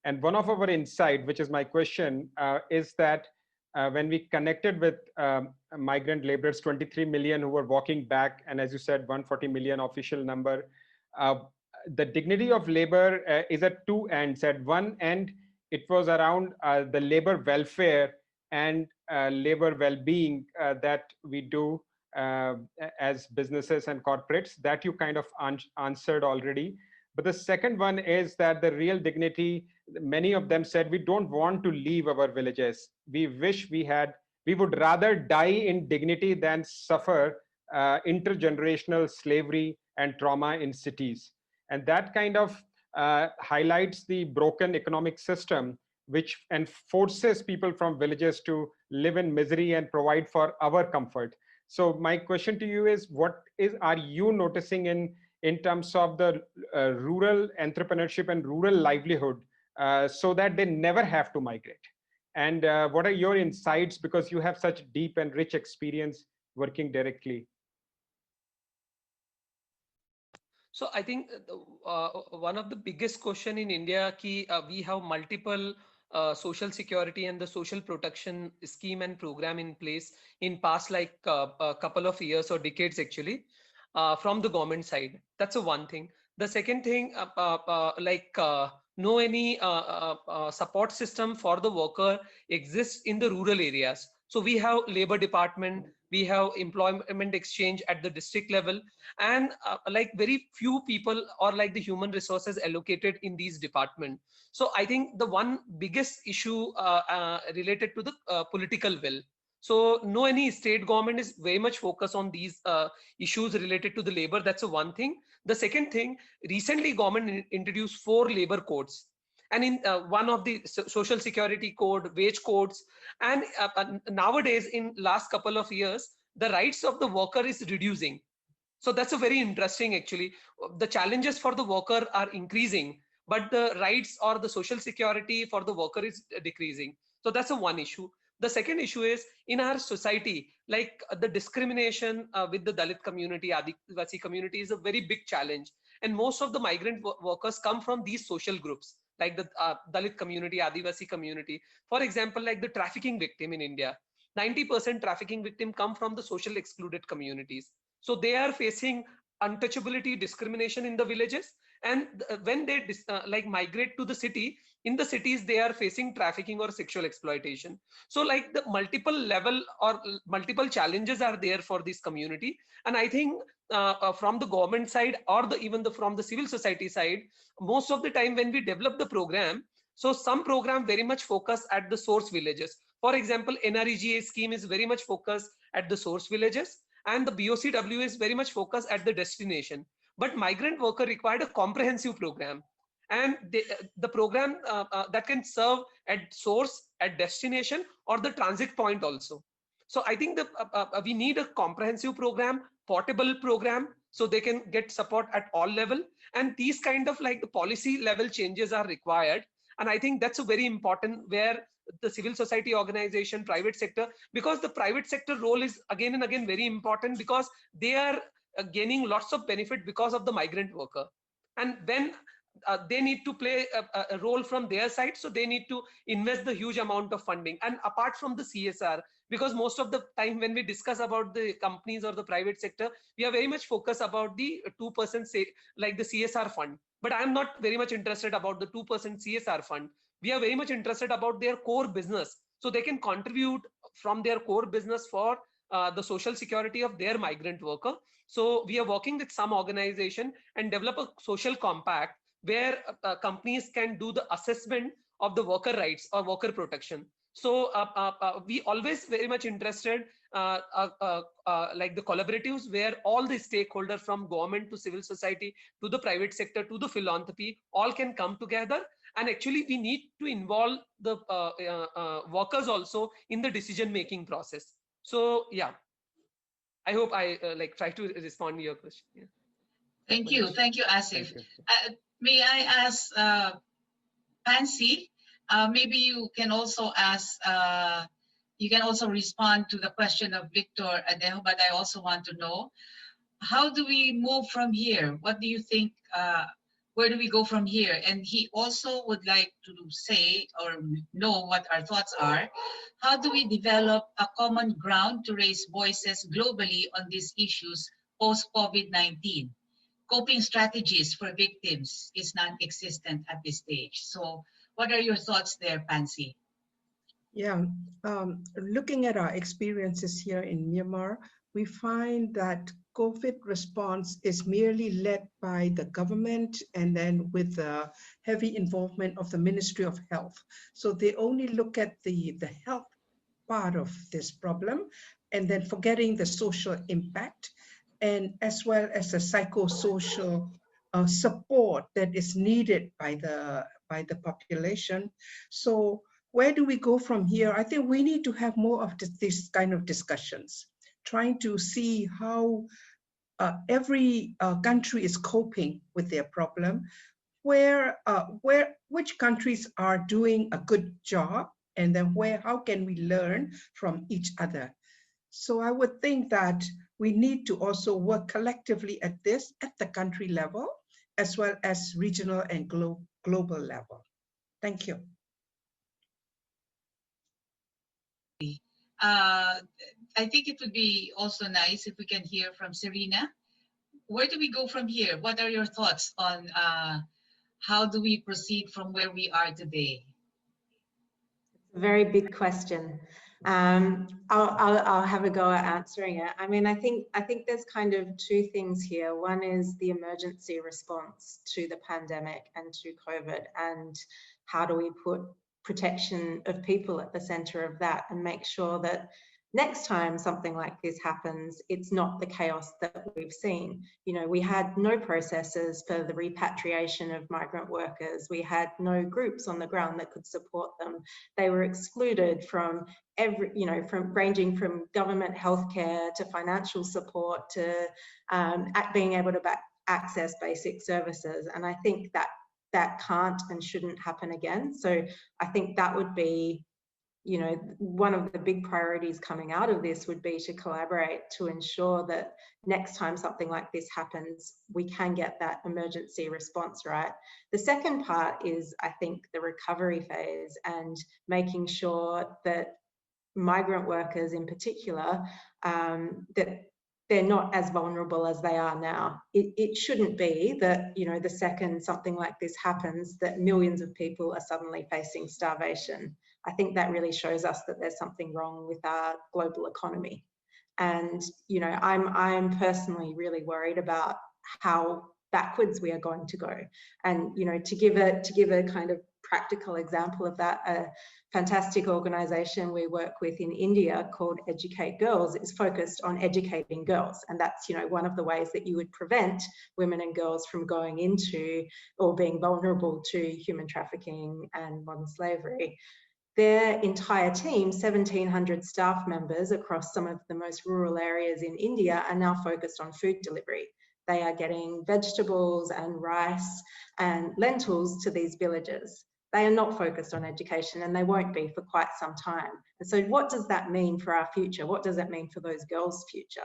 And one of our insight, which is my question, is that when we connected with migrant laborers, 23 million who were walking back, and as you said, 140 million official number, the dignity of labor is at two ends. At one end, it was around the labor welfare and labor well-being that we do as businesses and corporates, that you kind of answered already. But the second one is that the real dignity, many of them said, we don't want to leave our villages. We wish we would rather die in dignity than suffer intergenerational slavery and trauma in cities. And that kind of highlights the broken economic system, which forces people from villages to live in misery and provide for our comfort. So my question to you is, are you noticing in terms of the rural entrepreneurship and rural livelihood so that they never have to migrate? And what are your insights, because you have such deep and rich experience working directly? So I think one of the biggest question in India, we have multiple social security and the social protection scheme and program in place in past like a couple of years or decades actually from the government side. That's one thing. The second thing, no any support system for the worker exists in the rural areas. So we have labor department, we have employment exchange at the district level, and like very few people or like the human resources allocated in these departments. So I think the one biggest issue related to the political will. So no any state government is very much focused on these issues related to the labor. That's one thing. The second thing, recently government introduced 4 labor codes. And in one of the social security code, wage codes, and nowadays in last couple of years, the rights of the worker is reducing. So that's a very interesting actually. The challenges for the worker are increasing, but the rights or the social security for the worker is decreasing. So that's one issue. The second issue is in our society, like the discrimination with the Dalit community, Adivasi community is a very big challenge. And most of the migrant workers come from these social groups, like the Dalit community, Adivasi community. For example, like the trafficking victim in India, 90% trafficking victim come from the social excluded communities. So they are facing untouchability discrimination in the villages. And when they migrate to the city, in the cities, they are facing trafficking or sexual exploitation. So like the multiple level or multiple challenges are there for this community. And I think from the government side or even from the civil society side, most of the time when we develop the program, so some program very much focus at the source villages. For example, NREGA scheme is very much focused at the source villages, and the BOCW is very much focused at the destination. But migrant worker required a comprehensive program, and the program that can serve at source, at destination, or the transit point also. So I think we need a comprehensive program, portable program, so they can get support at all level. And these kind of like the policy level changes are required. And I think that's a very important, where the civil society organization, private sector, because the private sector role is again and again very important, because they are gaining lots of benefit because of the migrant worker. And when they need to play a role from their side. So they need to invest the huge amount of funding. And apart from the CSR, because most of the time when we discuss about the companies or the private sector, we are very much focused about the 2% say, like the CSR fund. But I'm not very much interested about the 2% CSR fund. We are very much interested about their core business. So they can contribute from their core business for the social security of their migrant worker. So we are working with some organization and develop a social compact where companies can do the assessment of the worker rights or worker protection. So we always very much interested like the collaboratives where all the stakeholders from government to civil society to the private sector to the philanthropy all can come together. And actually we need to involve the workers also in the decision-making process. So yeah, I hope I like try to respond to your question. Yeah. Thank you, Asif. May I ask Pansy? Maybe you can also ask. You can also respond to the question of Victor Adejo, but I also want to know, how do we move from here? What do you think? Where do we go from here? And he also would like to say or know what our thoughts are. How do we develop a common ground to raise voices globally on these issues post-COVID-19? Coping strategies for victims is non-existent at this stage. So what are your thoughts there, Pansy? Yeah, looking at our experiences here in Myanmar, we find that COVID response is merely led by the government and then with the heavy involvement of the Ministry of Health. So they only look at the health part of this problem and then forgetting the social impact, and as well as the psychosocial support that is needed by the population. So where do we go from here? I think we need to have more of this kind of discussions, trying to see how every country is coping with their problem, which countries are doing a good job, and then how can we learn from each other. So I would think that we need to also work collectively at this at the country level, as well as regional and global level. Thank you. I think it would be also nice if we can hear from Serena. Where do we go from here? What are your thoughts on how do we proceed from where we are today? It's a very big question. I'll have a go at answering it. I mean, I think there's kind of two things here. One is the emergency response to the pandemic and to COVID, and how do we put protection of people at the center of that and make sure that next time something like this happens, it's not the chaos that we've seen. You know, we had no processes for the repatriation of migrant workers. We had no groups on the ground that could support them. They were excluded from ranging from government healthcare to financial support to being able to access basic services. And I think that can't and shouldn't happen again. So I think that would be, you know, one of the big priorities coming out of this would be to collaborate to ensure that next time something like this happens, we can get that emergency response right. The second part is, I think, the recovery phase and making sure that migrant workers in particular, that they're not as vulnerable as they are now. It shouldn't be that, you know, the second something like this happens, that millions of people are suddenly facing starvation. I think that really shows us that there's something wrong with our global economy. And, you know, I'm personally really worried about how backwards we are going to go. And, you know, to give a kind of practical example of that, a fantastic organization we work with in India called Educate Girls is focused on educating girls. And that's, you know, one of the ways that you would prevent women and girls from going into or being vulnerable to human trafficking and modern slavery. Their entire team, 1,700 staff members across some of the most rural areas in India, are now focused on food delivery. They are getting vegetables and rice and lentils to these villages. They are not focused on education, and they won't be for quite some time. And so what does that mean for our future? What does that mean for those girls' future?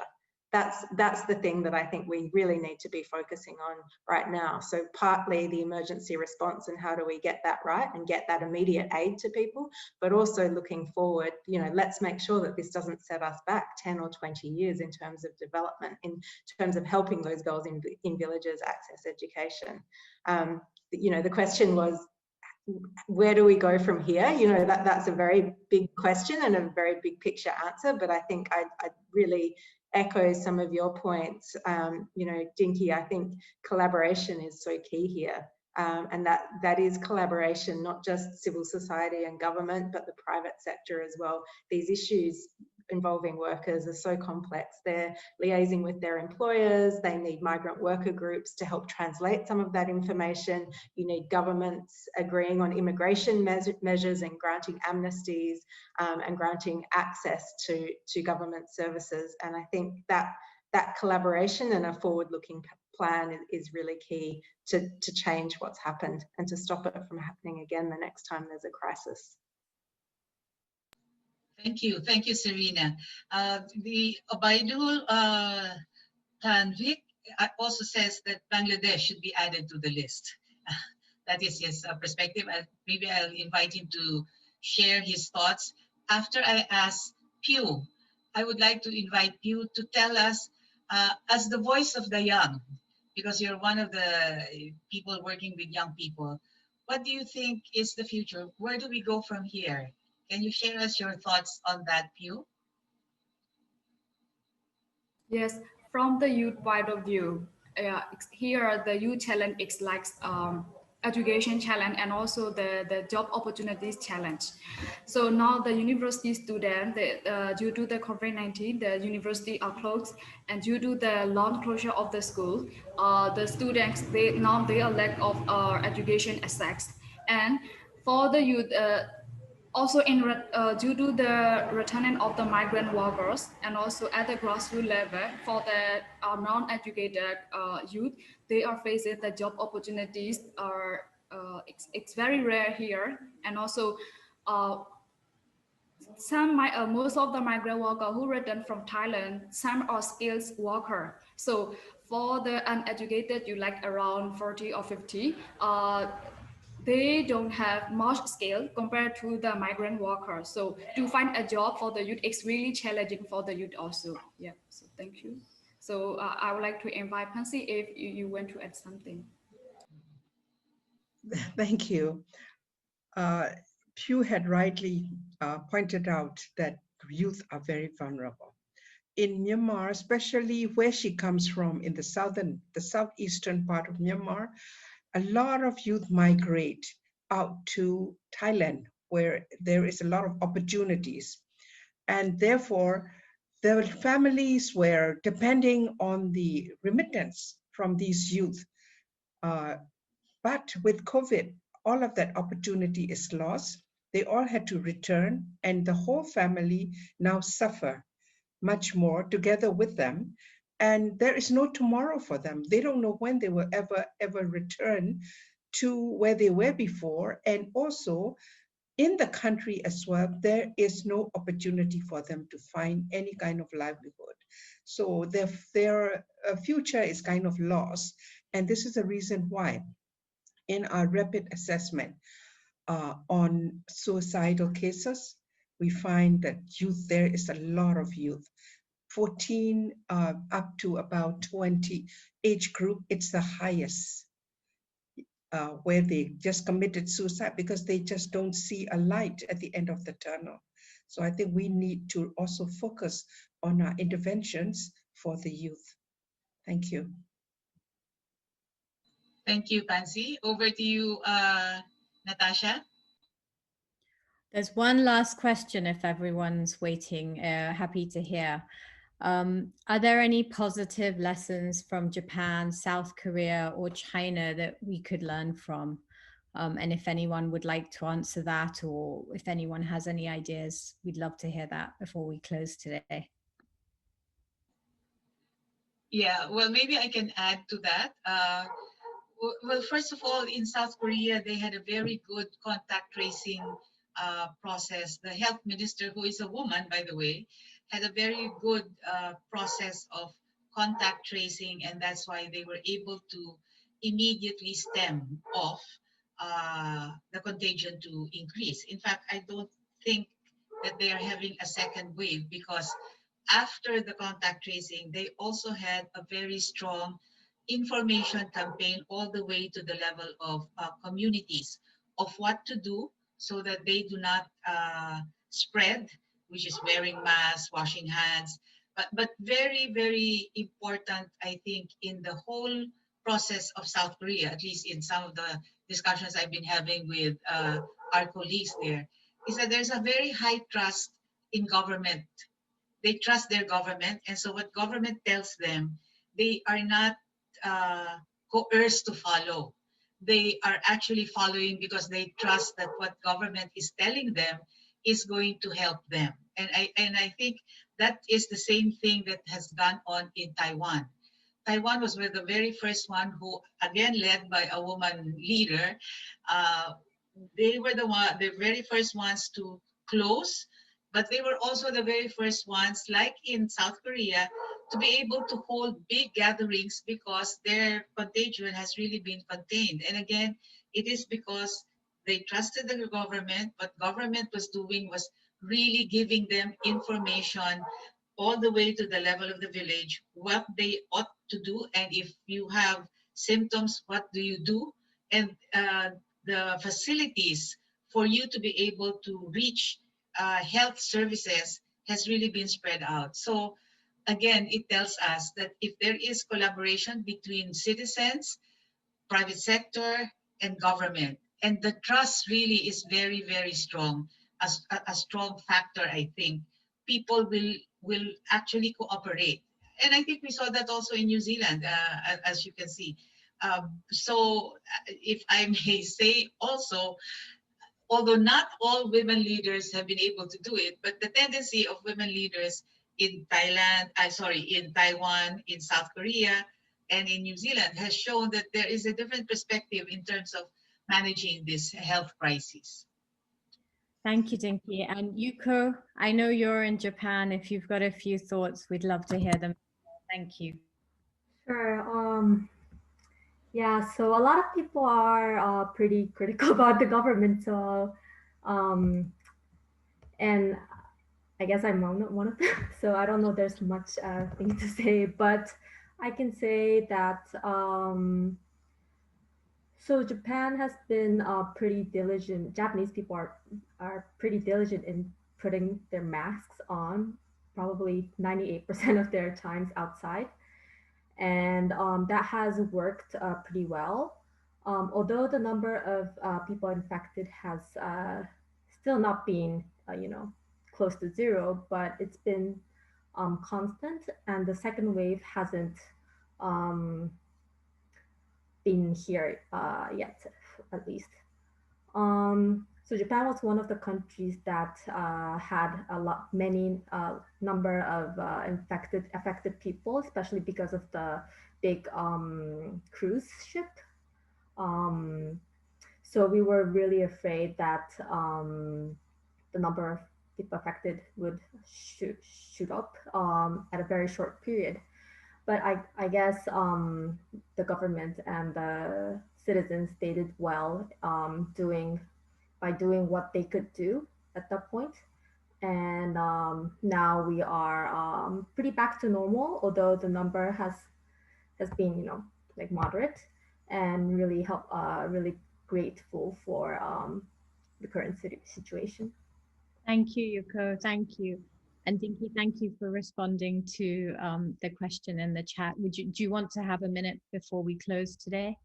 that's the thing that I think we really need to be focusing on right now. So partly the emergency response and how do we get that right and get that immediate aid to people, but also looking forward, you know, let's make sure that this doesn't set us back 10 or 20 years in terms of development, in terms of helping those girls in villages access education. You know, the question was, where do we go from here? You know, that's a very big question and a very big picture answer, but I think I really echo some of your points. You know, Dinky, I think collaboration is so key here. And that is collaboration, not just civil society and government, but the private sector as well. These issues involving workers are so complex. They're liaising with their employers. They need migrant worker groups to help translate some of that information. You need governments agreeing on immigration measures and granting amnesties and granting access to government services. And I think that collaboration and a forward-looking plan is really key to change what's happened and to stop it from happening again the next time there's a crisis. Thank you, Serena. The Obaidul Tanvik also says that Bangladesh should be added to the list. That is his perspective. Maybe I'll invite him to share his thoughts. After I ask Pew, I would like to invite Pew to tell us, as the voice of the young, because you're one of the people working with young people, what do you think is the future? Where do we go from here? Can you share us your thoughts on that, Pew? Yes, from the youth point of view, here the youth challenge is like education challenge and also the job opportunities challenge. So now the university student, due to the COVID-19, the university are closed, and due to the long closure of the school, the students, they are lack of education access. And for the youth, also due to the returning of the migrant workers and also at the grassroots level for the non-educated youth, they are facing the job opportunities are it's very rare here. And also most of the migrant workers who return from Thailand, some are skilled worker. So for the uneducated, you like around 40 or 50, they don't have much skill compared to the migrant workers. So to find a job for the youth, it's really challenging for the youth also. Yeah, so thank you. So I would like to invite Pansy if you want to add something. Thank you. Pew had rightly pointed out that youth are very vulnerable. In Myanmar, especially where she comes from, in the southeastern part of Myanmar, a lot of youth migrate out to Thailand, where there is a lot of opportunities. And therefore, the families were depending on the remittance from these youth. But with COVID, all of that opportunity is lost. They all had to return, and the whole family now suffer much more together with them. And there is no tomorrow for them. They don't know when they will ever return to where they were before. And also in the country as well, there is no opportunity for them to find any kind of livelihood. So their future is kind of lost. And this is the reason why in our rapid assessment on suicidal cases, we find that youth, there is a lot of youth. 14 up to about 20 age group, it's the highest where they just committed suicide because they just don't see a light at the end of the tunnel. So I think we need to also focus on our interventions for the youth. Thank you. Thank you, Pansy. Over to you, Natasha. There's one last question if everyone's waiting. Happy to hear. Are there any positive lessons from Japan, South Korea, or China that we could learn from? And if anyone would like to answer that, or if anyone has any ideas, we'd love to hear that before we close today. Yeah, well, maybe I can add to that. Well, first of all, in South Korea, they had a very good contact tracing process. The health minister, who is a woman, by the way, had a very good process of contact tracing, and that's why they were able to immediately stem off the contagion to increase. In fact, I don't think that they are having a second wave, because after the contact tracing, they also had a very strong information campaign all the way to the level of communities of what to do so that they do not spread, which is wearing masks, washing hands. But very, very important, I think, in the whole process of South Korea, at least in some of the discussions I've been having with our colleagues there, is that there's a very high trust in government. They trust their government, and so what government tells them, they are not coerced to follow. They are actually following because they trust that what government is telling them is going to help them. And I think that is the same thing that has gone on in Taiwan. Taiwan was the very first one who, again led by a woman leader, they were the very first ones to close, but they were also the very first ones, like in South Korea, to be able to hold big gatherings because their contagion has really been contained. And again, it is because they trusted the government. What government was doing was really giving them information all the way to the level of the village, what they ought to do. And if you have symptoms, what do you do? And the facilities for you to be able to reach health services has really been spread out. So again, it tells us that if there is collaboration between citizens, private sector, and government, and the trust really is very, very strong, a strong factor, I think, people will actually cooperate. And I think we saw that also in New Zealand, as you can see. So if I may say also, although not all women leaders have been able to do it, but the tendency of women leaders in in Taiwan, in South Korea, and in New Zealand has shown that there is a different perspective in terms of managing this health crisis. Thank you, Dinky. And Yuko, I know you're in Japan. If you've got a few thoughts, we'd love to hear them. Thank you. Sure. Yeah, so a lot of people are pretty critical about the government. So, and I guess I'm one of them. So I don't know there's much thing to say, but I can say that so Japan has been pretty diligent. Japanese people are pretty diligent in putting their masks on, probably 98% of their times outside. And that has worked pretty well. Although the number of people infected has still not been, close to zero, but it's been constant, and the second wave hasn't been here yet, at least. So Japan was one of the countries that had many number of affected people, especially because of the big cruise ship. So we were really afraid that the number of people affected would shoot up at a very short period. But I guess the government and the citizens, they did well by doing what they could do at that point. And now we are pretty back to normal, although the number has been, like moderate, and really really grateful for the current situation. Thank you, Yuko. Thank you. And Dinky, thank you for responding to the question in the chat. Do you want to have a minute before we close today?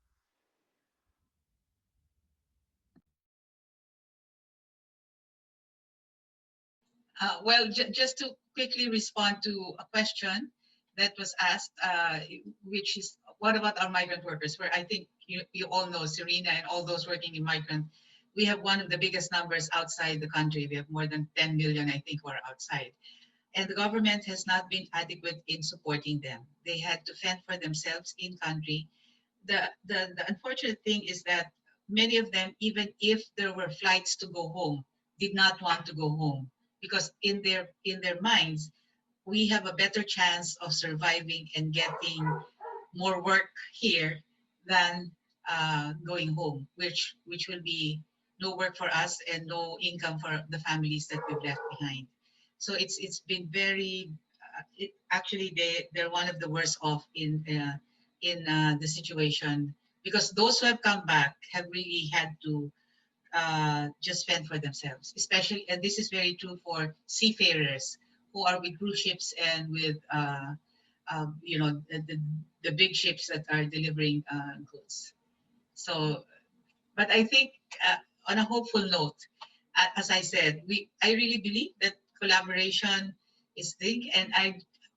Well, just to quickly respond to a question that was asked, which is, what about our migrant workers? Where I think you all know, Serena and all those working in migrant, we have one of the biggest numbers outside the country. We have more than 10 million, I think, who are outside. And the government has not been adequate in supporting them. They had to fend for themselves in country. The unfortunate thing is that many of them, even if there were flights to go home, did not want to go home, because in their minds, we have a better chance of surviving and getting more work here than going home, which will be no work for us and no income for the families that we've left behind. So it's been very actually they're one of the worst off in the situation, because those who have come back have really had to just fend for themselves, especially, and this is very true for seafarers who are with cruise ships and with you know, the big ships that are delivering goods. So, but I think on a hopeful note, as I said, I really believe that collaboration is big, and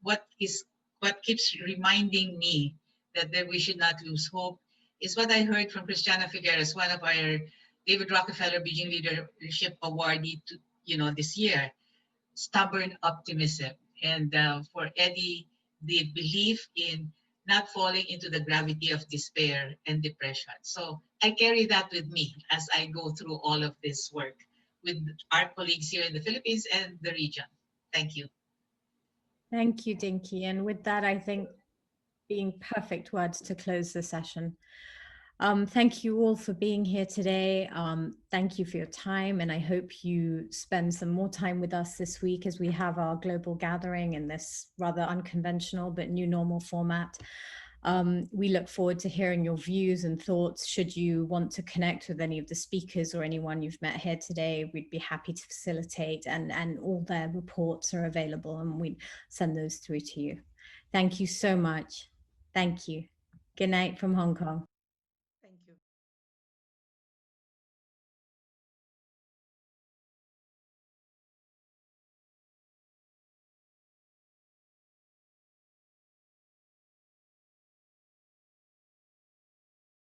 what keeps reminding me that we should not lose hope is what I heard from Christiana Figueres, one of our David Rockefeller Beijing Leadership Awardee, this year. Stubborn optimism, and for Eddie, the belief in not falling into the gravity of despair and depression. So I carry that with me as I go through all of this work with our colleagues here in the Philippines and the region. Thank you. Thank you, Dinky. And with that, I think being perfect words to close the session. Thank you all for being here today. Thank you for your time, and I hope you spend some more time with us this week as we have our global gathering in this rather unconventional but new normal format. We look forward to hearing your views and thoughts. Should you want to connect with any of the speakers or anyone you've met here today, we'd be happy to facilitate, and all their reports are available and we'd send those through to you. Thank you so much. Thank you. Good night from Hong Kong.